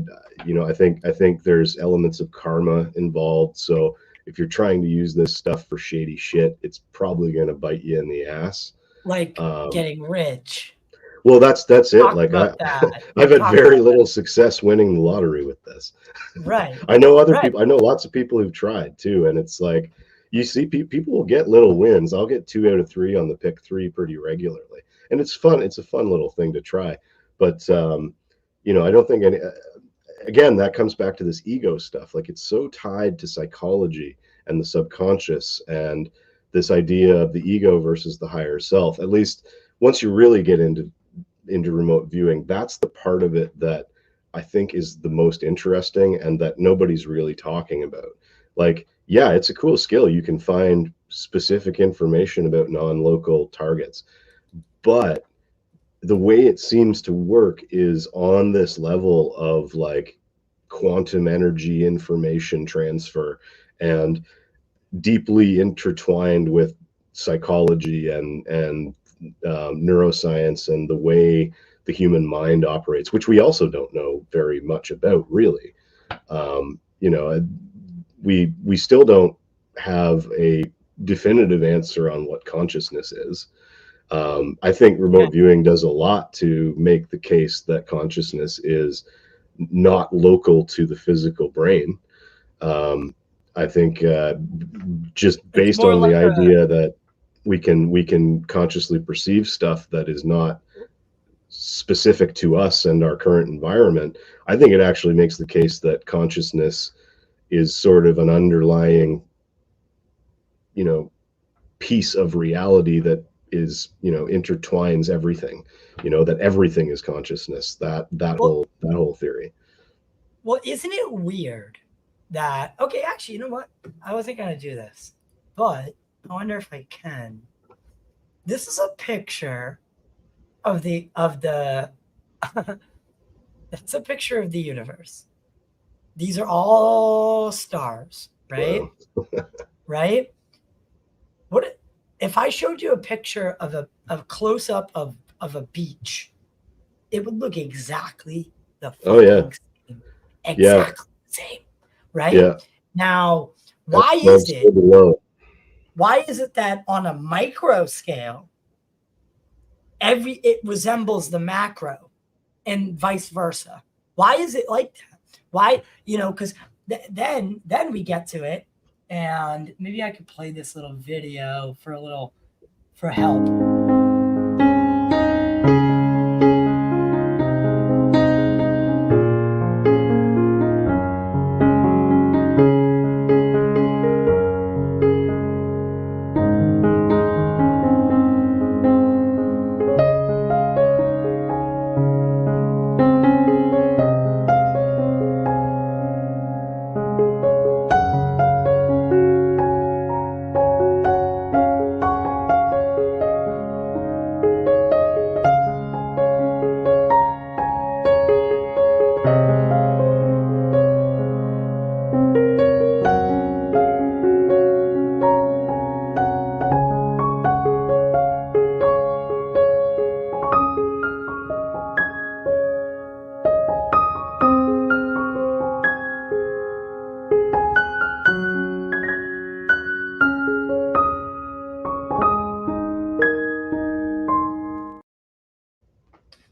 think there's elements of karma involved. So if you're trying to use this stuff for shady shit, it's probably going to bite you in the ass. Like getting rich. Well, that's it. Like, I've had very little success winning the lottery with this. Right. I know people. I know lots of people who've tried too, and it's like, you see, people will get little wins. I'll get 2 out of 3 on the pick 3 pretty regularly, and it's fun. It's a fun little thing to try. But I don't think again, that comes back to this ego stuff. Like, it's so tied to psychology and the subconscious and this idea of the ego versus the higher self. At least once you really get into remote viewing, that's the part of it that I think is the most interesting and that nobody's really talking about. Like, yeah, it's a cool skill. You can find specific information about non-local targets, but the way it seems to work is on this level of like quantum energy information transfer and deeply intertwined with psychology and neuroscience and the way the human mind operates, which we also don't know very much about, really. You know, we still don't have a definitive answer on what consciousness is. I think remote viewing does a lot to make the case that consciousness is not local to the physical brain. I think just based on the idea that we can consciously perceive stuff that is not specific to us and our current environment, I think it actually makes the case that consciousness is sort of an underlying, you know, piece of reality that is, you know, intertwines everything, you know, that everything is consciousness, that whole theory. Well, isn't it weird that, okay, actually, you know what? I wasn't going to do this, but I wonder if I can. This is a picture of the it's a picture of the universe. These are all stars, right? Wow. Right? What if I showed you a picture of a close up of a beach? It would look exactly the fucking same. Exactly the same. Right? Yeah. Now, why is it that on a micro scale it resembles the macro and vice versa? Why is it like that? Why, you know, because then we get to it, and maybe I could play this little video for help.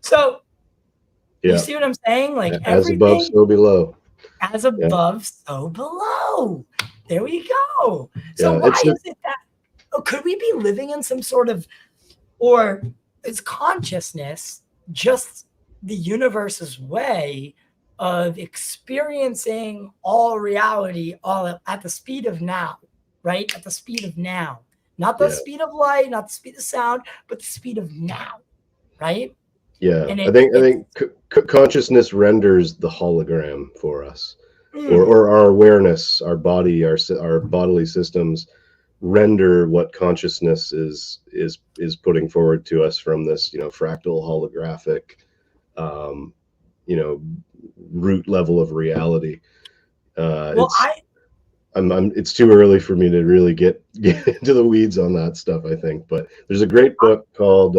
So, you see what I'm saying? Like, as above, so below. As above, so below. There we go. So why is it that? Could we be living in some sort of, or is consciousness just the universe's way of experiencing all reality all at the speed of now, right? At the speed of now, not the speed of light, not the speed of sound, but the speed of now, right? Yeah, and I think consciousness renders the hologram for us, or our awareness, our body, our bodily systems render what consciousness is putting forward to us from this, you know, fractal holographic, you know, root level of reality. It's too early for me to really get into the weeds on that stuff, I think, but there's a great book called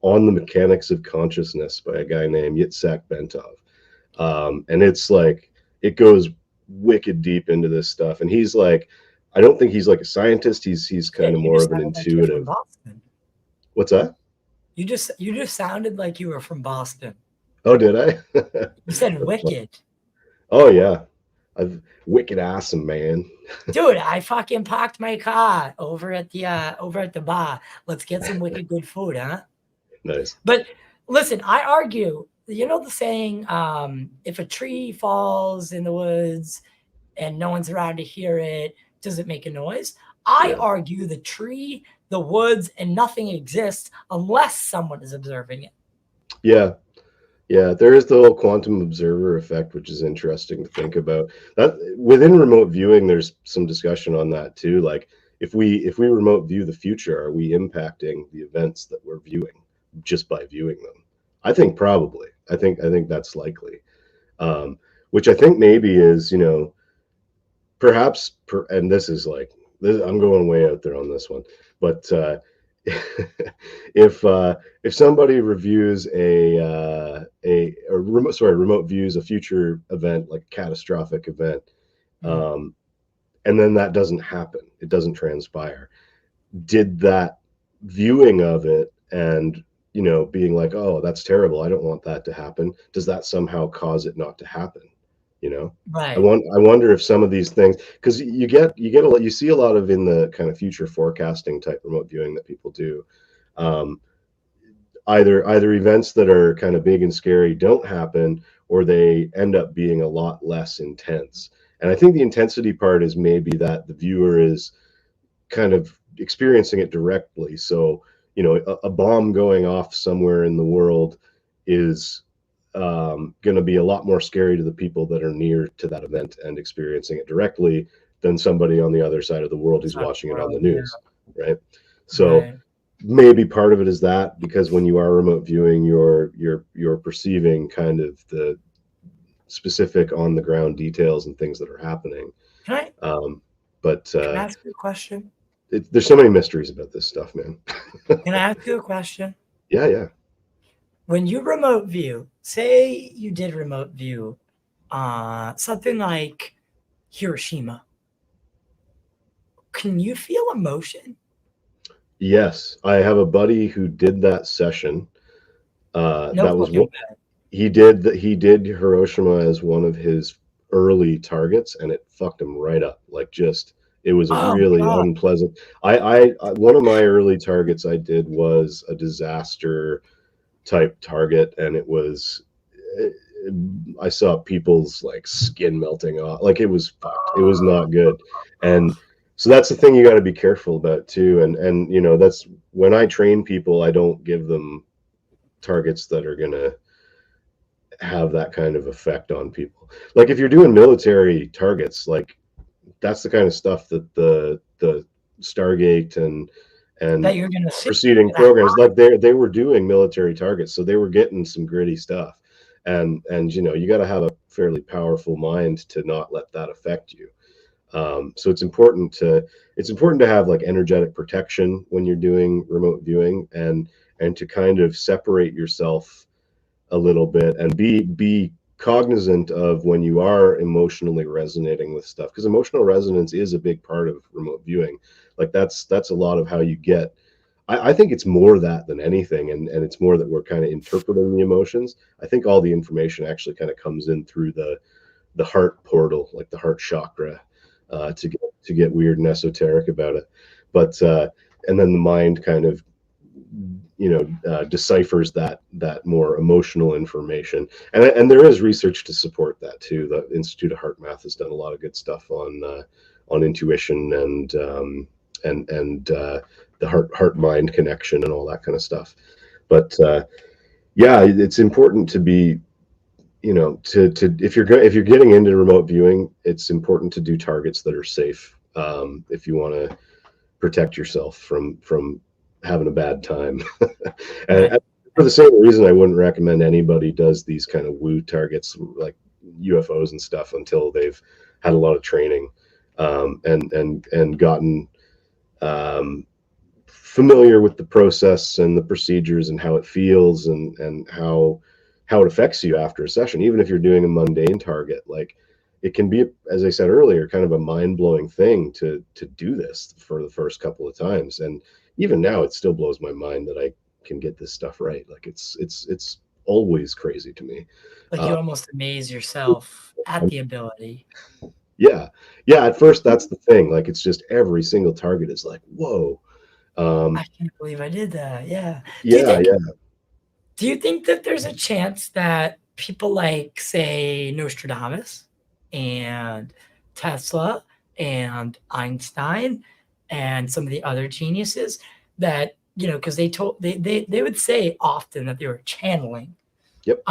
On the Mechanics of Consciousness by a guy named Yitzhak Bentov. And it's like, it goes wicked deep into this stuff. And he's like, I don't think he's like a scientist. He's kind of more of an intuitive. Like Boston. What's that? You just sounded like you were from Boston. Oh, did I? You said wicked. Oh yeah. I've wicked awesome, man. Dude, I fucking parked my car over at the bar. Let's get some wicked good food, huh? Nice. But listen, I argue, you know the saying, if a tree falls in the woods and no one's around to hear it, does it make a noise? I Yeah. argue the tree, the woods, and nothing exists unless someone is observing it. Yeah. Yeah, there is the whole quantum observer effect, which is interesting to think about. That within remote viewing, there's some discussion on that too. Like if we remote view the future, are we impacting the events that we're viewing just by viewing them? I think probably. I think that's likely. Which I think maybe is, perhaps and this is like this, I'm going way out there on this one, but if somebody reviews remote views a future event, like a catastrophic event, and then that doesn't happen, it doesn't transpire, did that viewing of it and being like, oh, that's terrible, I don't want that to happen, does that somehow cause it not to happen? I Right. wonder if some of these things, because you see a lot of in the kind of future forecasting type remote viewing that people do, either events that are kind of big and scary don't happen, or they end up being a lot less intense. And I think the intensity part is maybe that the viewer is kind of experiencing it directly. So a bomb going off somewhere in the world is going to be a lot more scary to the people that are near to that event and experiencing it directly than somebody on the other side of the world who's watching it on the news, right? So Right. maybe part of it is that, because when you are remote viewing, you're perceiving kind of the specific on the ground details and things that are happening. Can But I ask you a question? there's so many mysteries about this stuff, man. Can I ask you a question? Yeah. When you remote view, say you did remote view something like Hiroshima, can you feel emotion? Yes, I have a buddy who did that session. No That was fucking what he did. That he did Hiroshima as one of his early targets, and it fucked him right up. Like, just it was a Oh really God. unpleasant. I one of my early targets I did was a disaster type target, and it was. I saw people's like skin melting off. Like, it was fucked. It was not good, and so that's the thing you got to be careful about too. And that's when I train people, I don't give them targets that are gonna have that kind of effect on people. Like, if you're doing military targets, like that's the kind of stuff that the Stargate and That you're gonna see. preceding programs, like they were doing military targets, so they were getting some gritty stuff. And you got to have a fairly powerful mind to not let that affect you. So it's important to have like energetic protection when you're doing remote viewing, and to kind of separate yourself a little bit and be cognizant of when you are emotionally resonating with stuff, because emotional resonance is a big part of remote viewing. Like, that's a lot of how you get. I think it's more that than anything, and it's more that we're kind of interpreting the emotions. I think all the information actually kind of comes in through the heart portal, like the heart chakra, to get weird and esoteric about it. But and then the mind kind of deciphers that more emotional information, and there is research to support that too. The Institute of Heart Math has done a lot of good stuff on intuition and the heart mind connection and all that kind of stuff. But yeah, it's important to be to if you're getting into remote viewing, it's important to do targets that are safe, if you want to protect yourself from having a bad time. And Right. for the same reason, I wouldn't recommend anybody does these kind of woo targets like UFOs and stuff until they've had a lot of training, and gotten familiar with the process and the procedures and how it feels, and how it affects you after a session. Even if you're doing a mundane target, like, it can be, as I said earlier, kind of a mind-blowing thing to do this for the first couple of times. And even now, it still blows my mind that I can get this stuff right. Like, it's always crazy to me. Like you almost amaze yourself at the ability. Yeah, at first that's the thing. Like, it's just every single target is like, whoa. I can't believe I did that. Yeah. Yeah. Do you think that there's a chance that people like, say, Nostradamus and Tesla and Einstein and some of the other geniuses that, you know, because they would say often that they were channeling. Yep.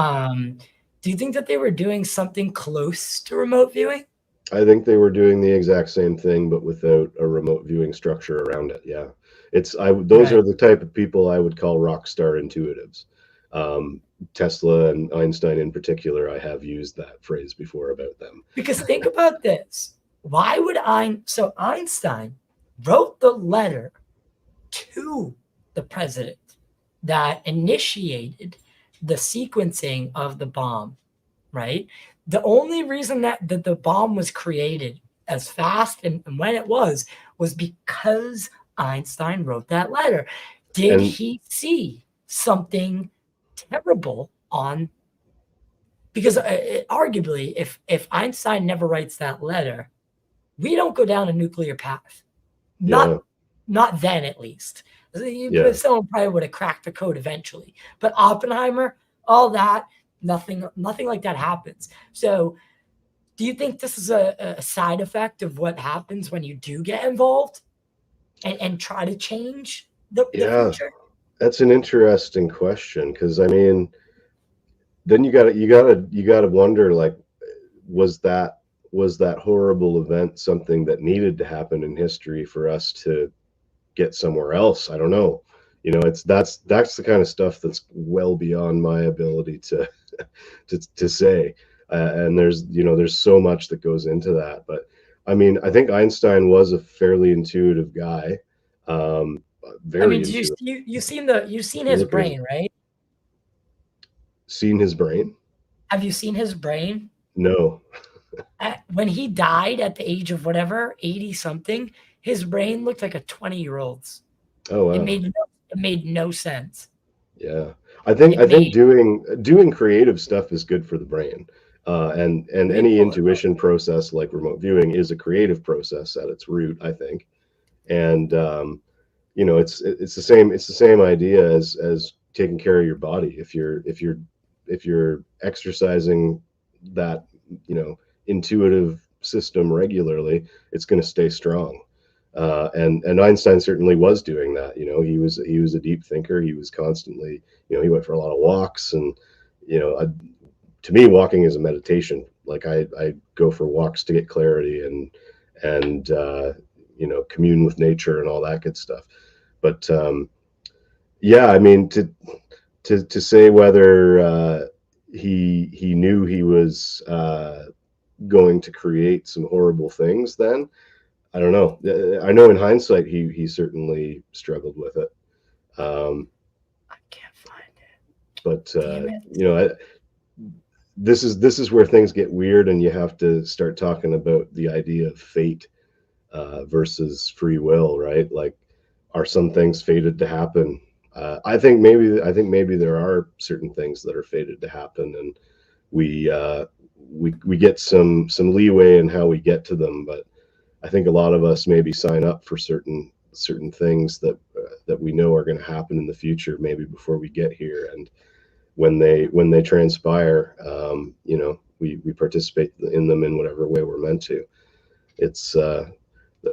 Do you think that they were doing something close to remote viewing? I think they were doing the exact same thing, but without a remote viewing structure around it. Yeah, those Right. are the type of people I would call rock star intuitives. Tesla and Einstein in particular, I have used that phrase before about them. Because think about this. Why would Einstein wrote the letter to the president that initiated the sequencing of the bomb, right? The only reason that the bomb was created as fast and when it was because Einstein wrote that letter. Did And he see something terrible on? Because arguably, if Einstein never writes that letter, we don't go down a nuclear path. yeah, Not then, at least. yeah, Someone probably would have cracked the code eventually. But Oppenheimer, all that, nothing like that happens. So, do you think this is a side effect of what happens when you do get involved and try to change the yeah. future? That's an interesting question because I mean, then you gotta wonder like, was that horrible event something that needed to happen in history for us to get somewhere else? I don't know. You know, that's the kind of stuff that's well beyond my ability to to say. And there's so much that goes into that. But I mean, I think Einstein was a fairly intuitive guy, I very mean, did intuitive. you've seen You his look at his brain, right? seen his brain? Have you seen his brain? No. When he died at the age of whatever, 80 something, his brain looked like a 20-year-old's. Oh It wow. made no, it made no sense. Yeah. I think It made doing creative stuff is good for the brain. And Let me any pull it up. intuition process like remote viewing is a creative process at its root, I think. And it's the same idea as taking care of your body. If you're exercising that, intuitive system regularly, it's going to stay strong. And Einstein certainly was doing that. He was a deep thinker. He was constantly, he went for a lot of walks, and you know, I, to me, walking is a meditation. Like I go for walks to get clarity and commune with nature and all that good stuff. But yeah, I mean, to say whether he knew he was going to create some horrible things, then I don't know. I know in hindsight he certainly struggled with it. I can't find it. But Damn it. this is where things get weird, and you have to start talking about the idea of fate versus free will, right? Like, are some things fated to happen? I think maybe there are certain things that are fated to happen, and we get some leeway in how we get to them. But I think a lot of us maybe sign up for certain things that we know are going to happen in the future, maybe before we get here, and when they transpire, we participate in them in whatever way we're meant to. It's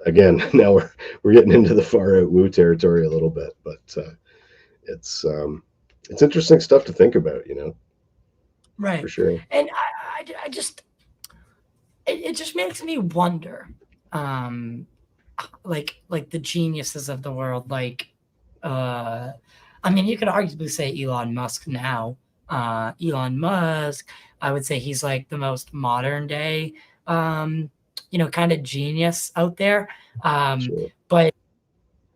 again, now we're getting into the far out woo territory a little bit, but it's it's interesting stuff to think about, for Right. sure. And I just, it just makes me wonder, um, like the geniuses of the world, uh, I mean, you could arguably say Elon Musk now. Elon Musk, I would say he's like the most modern day, kind of genius out there. Sure. But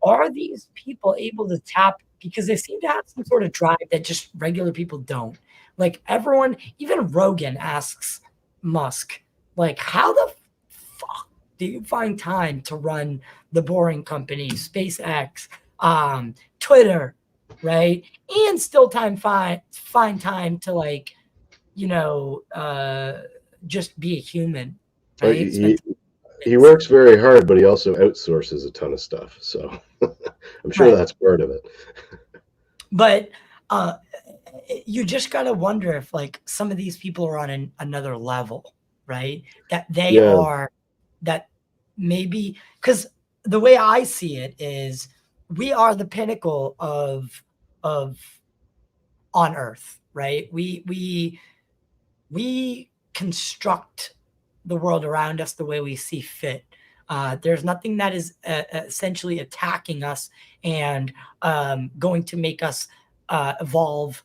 are these people able to tap, because they seem to have some sort of drive that just regular people don't? Like everyone, even Rogan asks Musk, like, how the fuck do you find time to run the boring company, SpaceX, Twitter, right? And still find time to, like, you know, uh just be a human, Oh, right? Spend time with he kids. works very hard, but he also outsources a ton of stuff. So I'm sure Right. that's part of it. But uh you just gotta wonder if, like, some of these people are on another level, right? That they Yeah, are, that maybe, because the way I see it is we are the pinnacle of on Earth, right? We construct the world around us the way we see fit. There's nothing that is essentially attacking us and going to make us evolve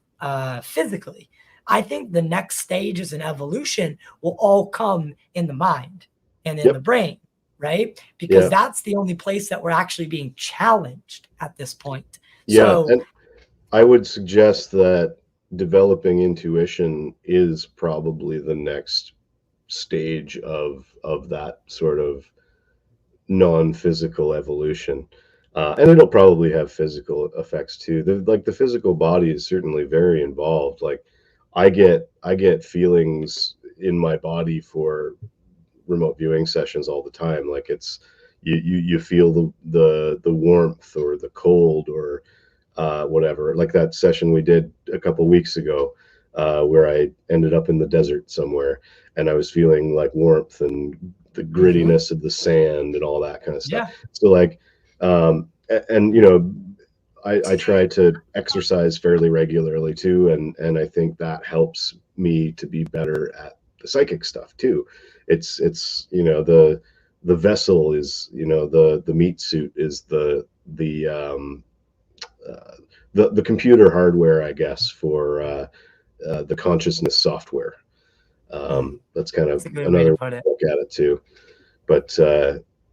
physically. I think the next stages in evolution will all come in the mind and in the brain, right? Because that's the only place that we're actually being challenged at this point. So, and I would suggest that developing intuition is probably the next stage of that sort of non-physical evolution, and it'll probably have physical effects too. The physical body is certainly very involved. Like I get feelings in my body for remote viewing sessions all the time. Like it's you feel the warmth or the cold or whatever. Like that session we did a couple weeks ago, where I ended up in the desert somewhere, and I was feeling like warmth and the grittiness of the sand and all that kind of stuff. So like, and you know, I try to exercise fairly regularly too, and I think that helps me to be better at the psychic stuff too. It's you know, the vessel is, you know, the meat suit is the computer hardware, I guess, for the consciousness software. That's kind of another way to look at it too. But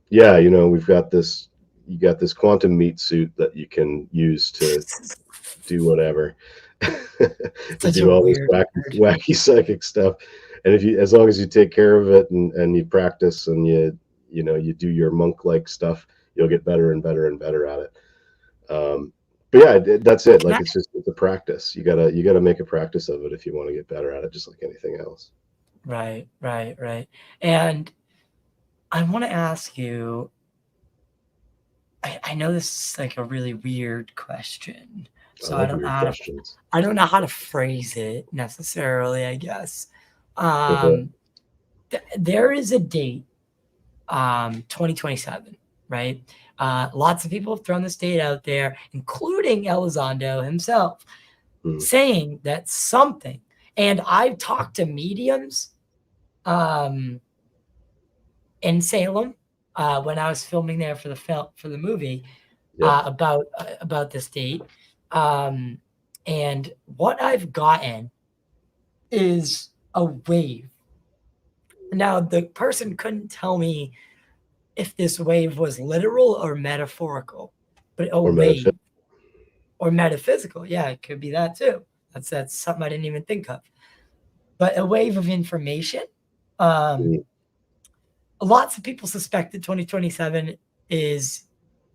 yeah, you know, you got this quantum meat suit that you can use to do whatever, to do all this wacky psychic stuff. And as long as you take care of it and you practice and you do your monk-like stuff, you'll get better and better and better at it. But yeah, that's it. Like it's a practice. You gotta make a practice of it if you want to get better at it, just like anything else. Right. And I want to ask you, I know this is like a really weird question, so I don't know how to phrase it necessarily, I guess. There is a date, 2027, right? Lots of people have thrown this date out there, including Elizondo himself, saying that something, and I've talked to mediums in Salem when I was filming there for the movie about this date, and what I've gotten is a wave. Now the person couldn't tell me if this wave was literal or metaphorical, but wave or metaphysical. Yeah, it could be that too. That's something I didn't even think of. But a wave of information. Lots of people suspect that 2027 is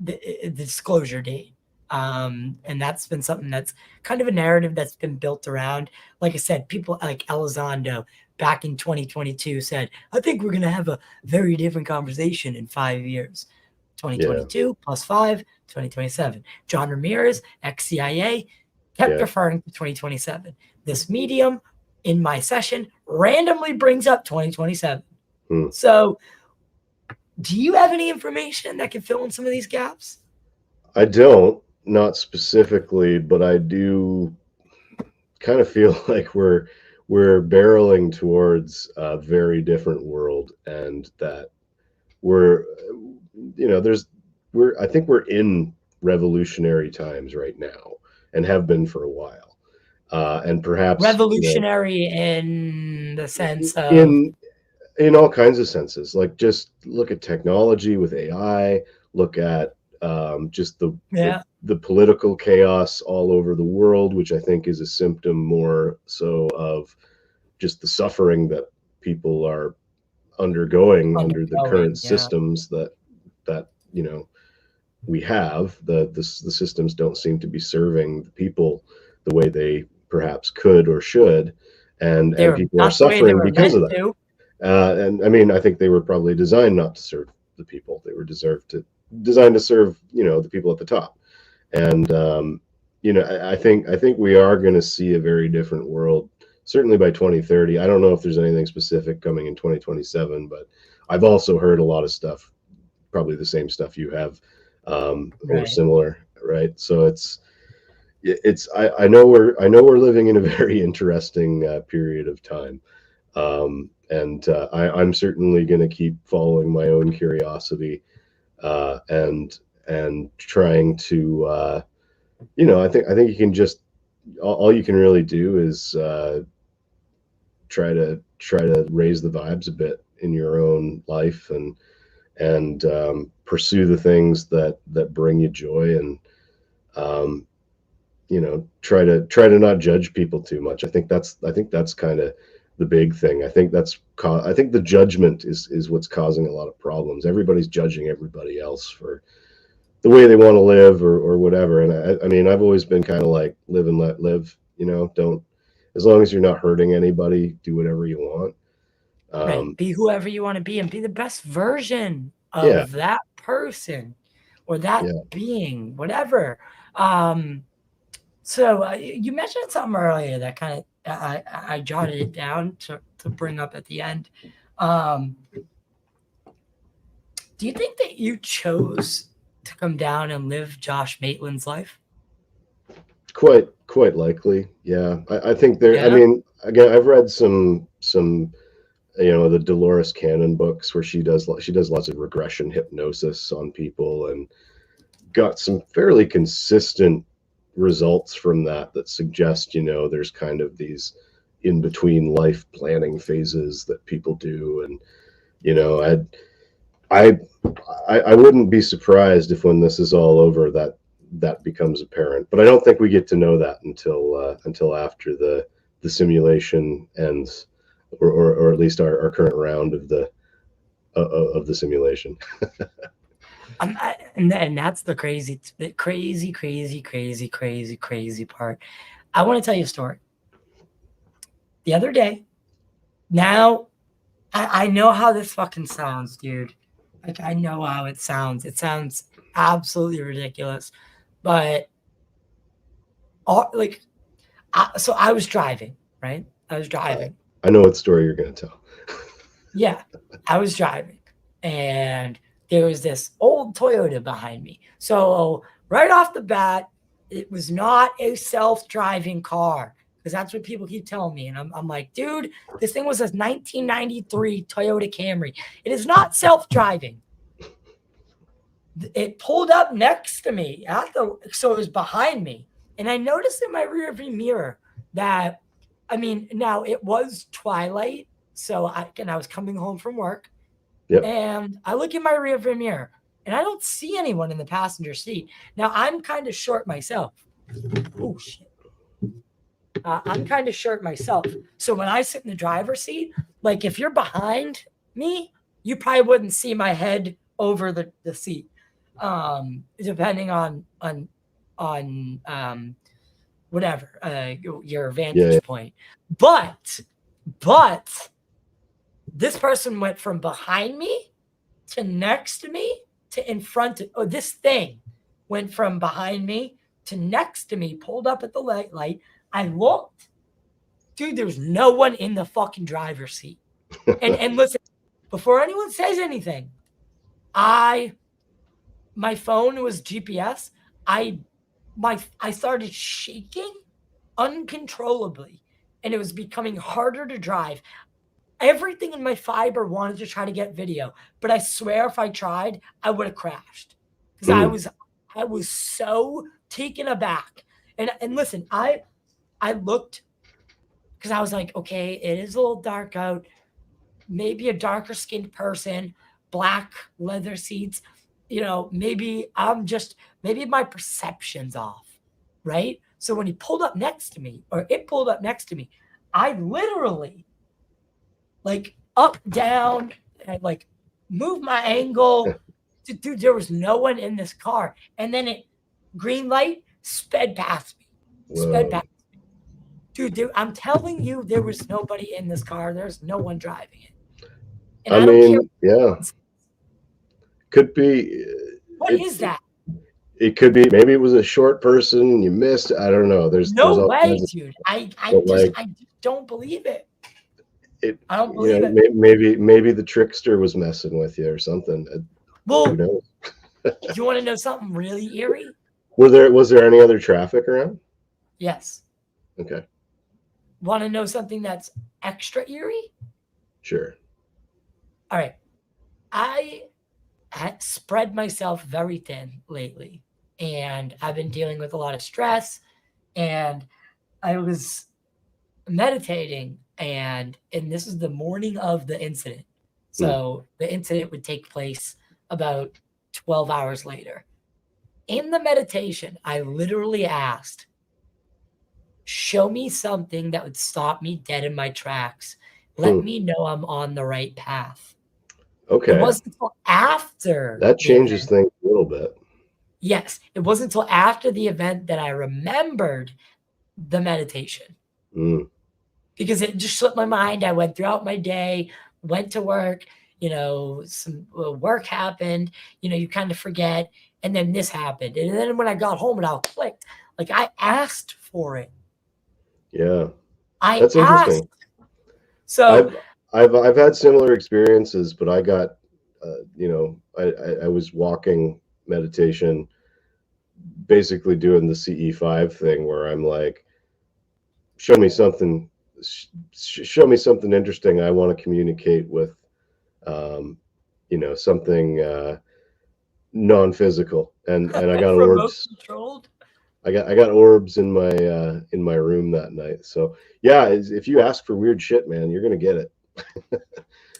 the disclosure date. And that's been something that's kind of a narrative that's been built around. Like I said, people like Elizondo back in 2022 said, I think we're going to have a very different conversation in 5 years. 2022 plus 5, 2027. John Ramirez, ex-CIA, kept referring to 2027. This medium in my session randomly brings up 2027. So do you have any information that can fill in some of these gaps? I don't, not specifically, but I do kind of feel like we're barreling towards a very different world, and that I think we're in revolutionary times right now and have been for a while. And perhaps revolutionary in the sense of in all kinds of senses. Like just look at technology with AI, look at just the political chaos all over the world, which I think is a symptom more so of just the suffering that people are undergoing under the current systems that you know we have. The systems don't seem to be serving the people the way they perhaps could or should, and people are suffering because of that. And I mean, I think they were probably designed not to serve the people. They were designed to serve, you know, the people at the top. And you know, I think we are going to see a very different world, certainly by 2030. I don't know if there's anything specific coming in 2027, but I've also heard a lot of stuff probably the same stuff you have, or Right. similar, right? So I know we're living in a very interesting period of time, and I'm certainly going to keep following my own curiosity, and trying to I think you can just all you can really do is try to raise the vibes a bit in your own life, and pursue the things that bring you joy, and um, try to not judge people too much. I think that's kind of the big thing. I think the judgment is what's causing a lot of problems. Everybody's judging everybody else for the way they want to live, or whatever. And I mean, I've always been kind of like live and let live. Don't, as long as you're not hurting anybody, do whatever you want. Right. Be whoever you want to be and be the best version Yeah, of that person or that yeah. being, whatever. So you mentioned something earlier that kind of I jotted it down to bring up at the end. Do you think that you chose to come down and live Josh Maitland's life? Quite likely. Yeah, I think there. I Yeah. mean, again, I've read some the Dolores Cannon books where she does lots of regression hypnosis on people, and got some fairly consistent results from that suggest there's kind of these in between life planning phases that people do. And I I wouldn't be surprised if, when this is all over, that becomes apparent. But I don't think we get to know that until after the simulation ends, or at least our current round of the simulation. And that's the crazy part. I want to tell you a story. The other day, now I know how this fucking sounds, dude. Like, I know how it sounds. It sounds absolutely ridiculous, but so I was driving, right? I was driving. I know what story you're going to tell. Yeah, I was driving, and there was this old Toyota behind me. So right off the bat, it was not a self-driving car, because that's what people keep telling me. And I'm like, dude, this thing was a 1993 Toyota Camry. It is not self-driving. It pulled up next to me so it was behind me. And I noticed in my rearview mirror that, I mean, now it was twilight. So I was coming home from work. Yep. And I look in my rearview mirror and I don't see anyone in the passenger seat. Now I'm kind of short myself. Oh shit. I'm kind of short myself. So when I sit in the driver's seat, like, if you're behind me, you probably wouldn't see my head over the seat. Depending on whatever your vantage point. But this person went from behind me to next to me to in front of, this thing went from behind me to next to me, pulled up at the light. I looked, dude, there was no one in the fucking driver's seat. And listen, before anyone says anything, my phone was GPS. I started shaking uncontrollably, and it was becoming harder to drive. Everything in my fiber wanted to try to get video, but I swear if I tried, I would have crashed, because I was so taken aback. And listen, I looked, because I was like, okay, it is a little dark out. Maybe a darker skinned person, black leather seats. Maybe my perception's off, right? So when it pulled up next to me, I literally, like, up, down, and like moved my angle. Dude, there was no one in this car. And then it, green light, sped past me. Dude, I'm telling you, there was nobody in this car. There's no one driving it. And I don't care. Yeah. Could be. What is that? It could be, maybe it was a short person you missed. I don't know. There's no way, dude. I just don't believe it. I don't believe it. Maybe the trickster was messing with you or something. Well, Who knows? you want to know something really eerie? Was there any other traffic around? Yes. Okay. Want to know something that's extra eerie? Sure. All right. I had spread myself very thin lately, and I've been dealing with a lot of stress, and I was meditating, and this is the morning of the incident. So the incident would take place about 12 hours later. In the meditation, I literally asked, show me something that would stop me dead in my tracks. Let me know I'm on the right path. Okay. It wasn't until after that changes event, things a little bit. Yes, it wasn't until after the event that I remembered the meditation. Because it just slipped my mind. I went throughout my day, went to work, some work happened, you kind of forget. And then this happened. And then when I got home, it all clicked. Like, I asked for it. Yeah. I That's asked. interesting. So I've had similar experiences, but I got, I was walking meditation, basically doing the CE5 thing where I'm like, show me something interesting. I want to communicate with, something non-physical, and I got remote orbs. controlled. I got orbs in my room that night. So yeah, if you ask for weird shit, man, you're gonna get it.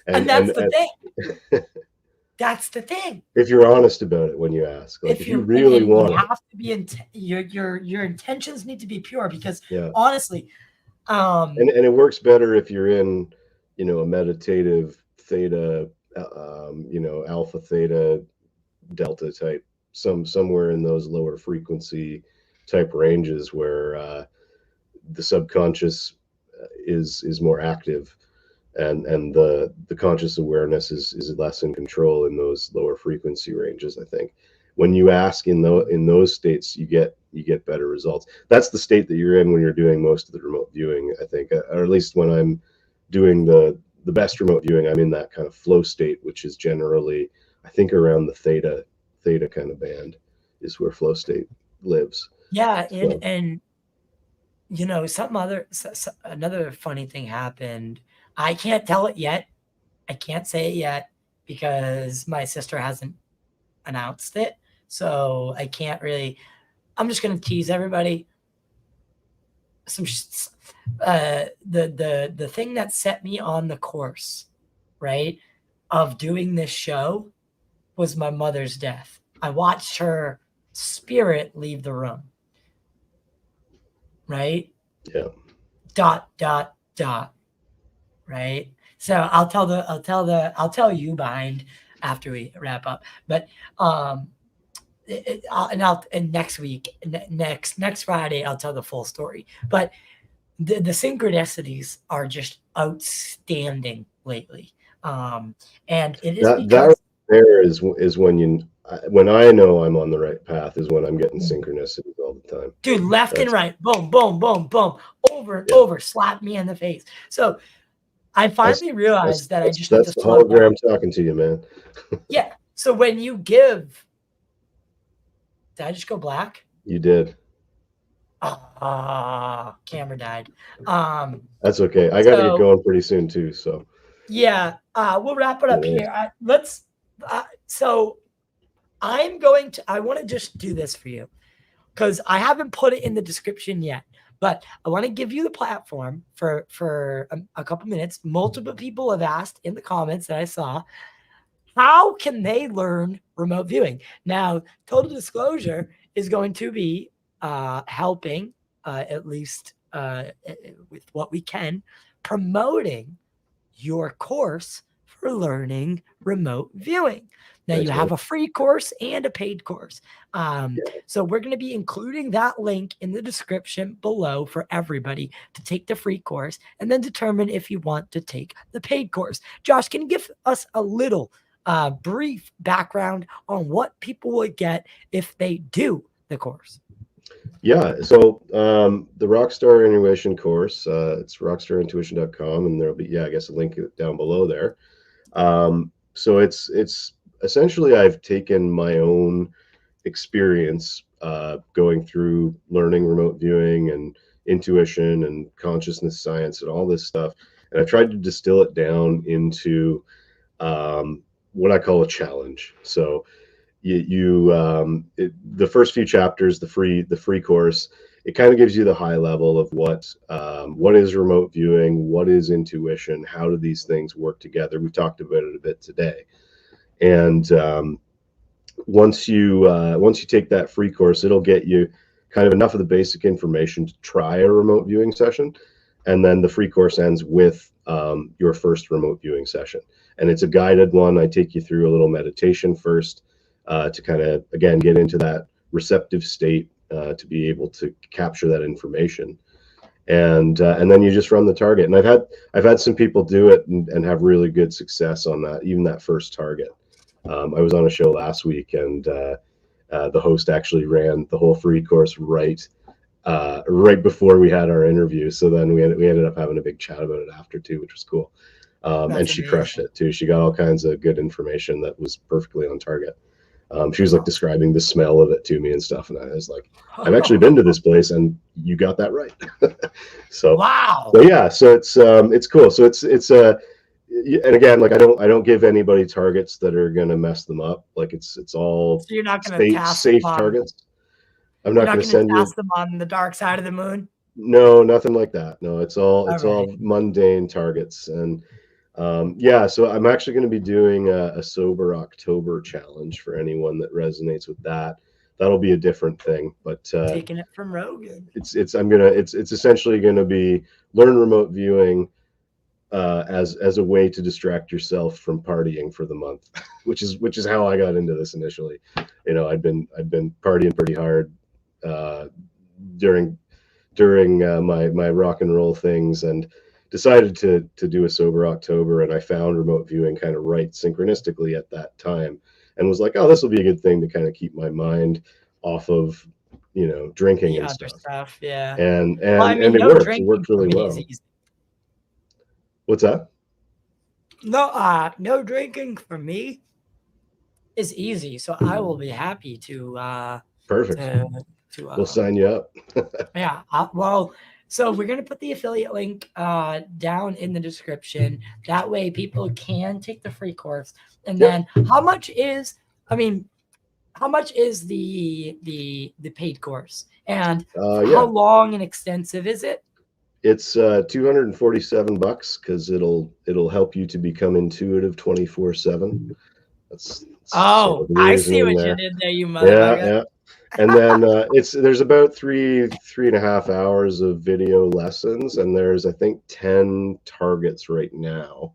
And that's the thing. That's the thing. If you're honest about it when you ask, like if you really want you it, have to be your intentions need to be pure, because yeah. honestly, and it works better if you're in, a meditative theta, alpha, theta, delta type, somewhere in those lower frequency type ranges where the subconscious is more active, and the conscious awareness is less in control in those lower frequency ranges. I think when you ask in those states, you get better results. That's the state that you're in when you're doing most of the remote viewing, I think, or at least when I'm doing the best remote viewing, I'm in that kind of flow state, which is generally, I think, around the theta kind of band is where flow state lives. Yeah, So. and another funny thing happened. I can't tell it yet. I can't say it yet because my sister hasn't announced it. So I can't really. I'm just gonna tease everybody. The thing that set me on the course, right, of doing this show was my mother's death. I watched her spirit leave the room. Right? Yeah. ... Right? So I'll tell you behind after we wrap up. But and next week, next Friday, I'll tell the full story. But the synchronicities are just outstanding lately. And it is that there is when I know I'm on the right path is when I'm getting synchronicities all the time. Dude, left and right, boom, boom, boom, boom, over and over, slap me in the face. So I finally realized that I just need to the slow hologram down. talking to you, man. Yeah. So when you give, did I just go black? You did. Camera died. That's okay. I got to get going pretty soon too. So yeah, we'll wrap it up here. So I want to just do this for you because I haven't put it in the description yet, but I want to give you the platform for a couple minutes. Multiple people have asked in the comments that I saw, how can they learn remote viewing? Now, total disclosure is going to be helping, at least with what we can, promoting your course for learning remote viewing. Now, you have a free course and a paid course. So we're going to be including that link in the description below for everybody to take the free course and then determine if you want to take the paid course. Josh, can you give us a little brief background on what people would get if they do the course? Yeah, so the Rockstar Intuition course, it's rockstarintuition.com, and there'll be, I guess, a link down below there. So it's essentially I've taken my own experience going through learning remote viewing and intuition and consciousness science and all this stuff, and I've tried to distill it down into what I call a challenge. So the first few chapters, the free course, it kind of gives you the high level of what is remote viewing, what is intuition, how do these things work together. We talked about it a bit today, and once you take that free course, it'll get you kind of enough of the basic information to try a remote viewing session, and then the free course ends with your first remote viewing session, and it's a guided one. I take you through a little meditation first to kind of, again, get into that receptive state to be able to capture that information, and then you just run the target. And I've had some people do it and have really good success on that, even that first target. I was on a show last week, and the host actually ran the whole free course right before we had our interview. So then we ended up having a big chat about it after too, which was cool. And she crushed it too. She got all kinds of good information that was perfectly on target. She was like describing the smell of it to me and stuff, and I was like, I've actually been to this place, and you got that right. So wow. But yeah, so it's cool. So it's and again, like I don't give anybody targets that are gonna mess them up. Like it's all So you're not gonna safe targets. I'm not gonna send you them on the dark side of the moon. No, nothing like that. No, it's all All mundane targets. And yeah, so I'm actually going to be doing a sober October challenge for anyone that resonates with that. That'll be a different thing, but taking it from Rogan. It's essentially going to be learn remote viewing as a way to distract yourself from partying for the month, which is how I got into this initially. You know, I'd been partying pretty hard during my rock and roll things, and decided to do a sober October, and I found remote viewing kind of right synchronistically at that time, and was like, oh, this will be a good thing to kind of keep my mind off of, you know, drinking and stuff. Yeah. And Well, I mean, it no worked. It worked really drinking for me well. is easy. What's that? No drinking for me is easy, so I will be happy to Perfect. We'll sign you up. Yeah. Well, so we're going to put the affiliate link down in the description. That way people can take the free course. And then how much is the paid course? And how long and extensive is it? It's $247 because it'll help you to become intuitive 24/7. That's I see what you did there, you motherfucker. Yeah. And then there's about 3.5 hours of video lessons, and there's, I think, 10 targets right now,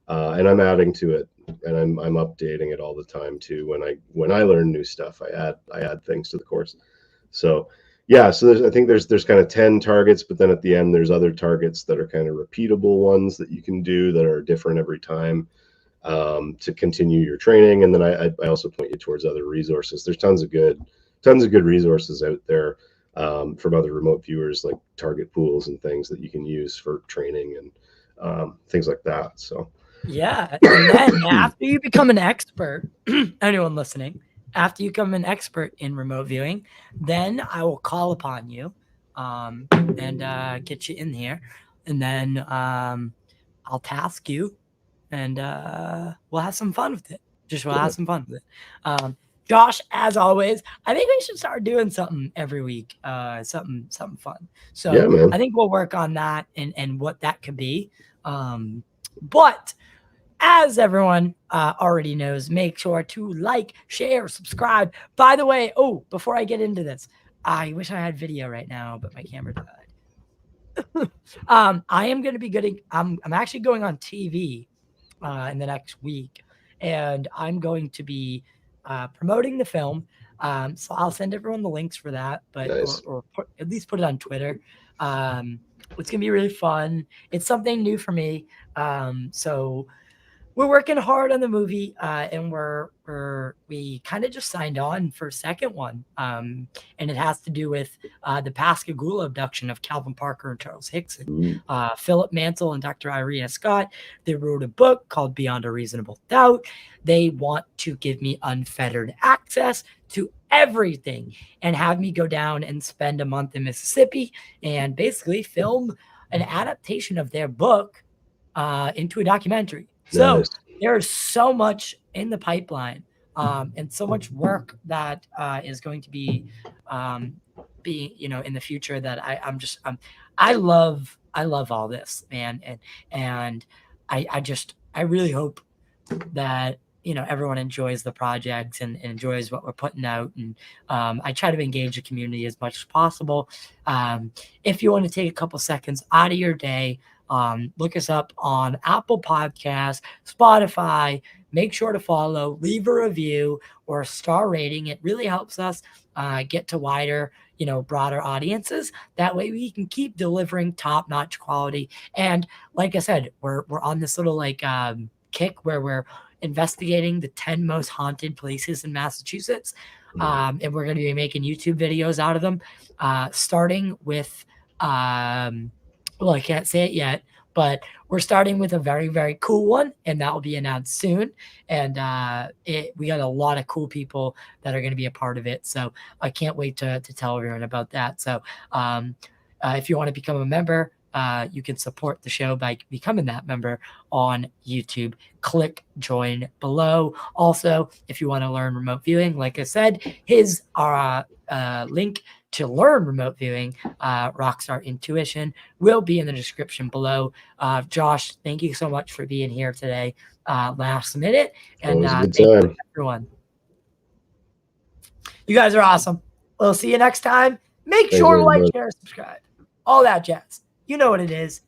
and I'm adding to it, and I'm updating it all the time too. When I learn new stuff, I add things to the course. So yeah, so I think there's kind of 10 targets, but then at the end there's other targets that are kind of repeatable ones that you can do that are different every time to continue your training. And then I also point you towards other resources. There's tons of good resources out there from other remote viewers, like target pools and things that you can use for training and things like that. So yeah, and then after you become an expert, anyone listening, after you become an expert in remote viewing, then I will call upon you and get you in here, and then I'll task you, and we'll have some fun with it. Have some fun with it. Josh, as always, I think we should start doing something every week, something fun. So yeah, man. I think we'll work on that and what that could be. But as everyone already knows, make sure to like, share, subscribe. By the way, before I get into this, I wish I had video right now, but my camera died. I am going to be getting, I'm actually going on TV in the next week, and I'm going to be promoting the film. So I'll send everyone the links for that, but Nice. or at least put it on Twitter. It's gonna be really fun. It's something new for me. So we're working hard on the movie, and we kind of just signed on for a second one, and it has to do with the Pascagoula abduction of Calvin Parker and Charles Hickson. Philip Mansell and Dr. Irina Scott, they wrote a book called Beyond a Reasonable Doubt. They want to give me unfettered access to everything and have me go down and spend a month in Mississippi and basically film an adaptation of their book into a documentary. So Nice. there's so much in the pipeline, and so much work that is going to be in the future that I love all this, man, and I really hope that everyone enjoys the projects and enjoys what we're putting out, and I try to engage the community as much as possible. If you want to take a couple seconds out of your day, look us up on Apple Podcasts, Spotify. Make sure to follow, leave a review or a star rating. It really helps us get to wider, broader audiences. That way we can keep delivering top-notch quality. And like I said, we're on this little kick where we're investigating the 10 most haunted places in Massachusetts. And we're going to be making YouTube videos out of them, starting with well, I can't say it yet, but we're starting with a very, very cool one, and that will be announced soon. And we got a lot of cool people that are going to be a part of it. So I can't wait to tell everyone about that. So if you want to become a member, you can support the show by becoming that member on YouTube. Click join below. Also, if you want to learn remote viewing, like I said, his link to learn remote viewing, Rockstar Intuition, will be in the description below. Josh, thank you so much for being here today, last minute. And Always thank a good you, time. everyone. You guys are awesome. We'll see you next time. Make Thanks, sure to like, everybody. share, subscribe. All that jazz. You know what it is.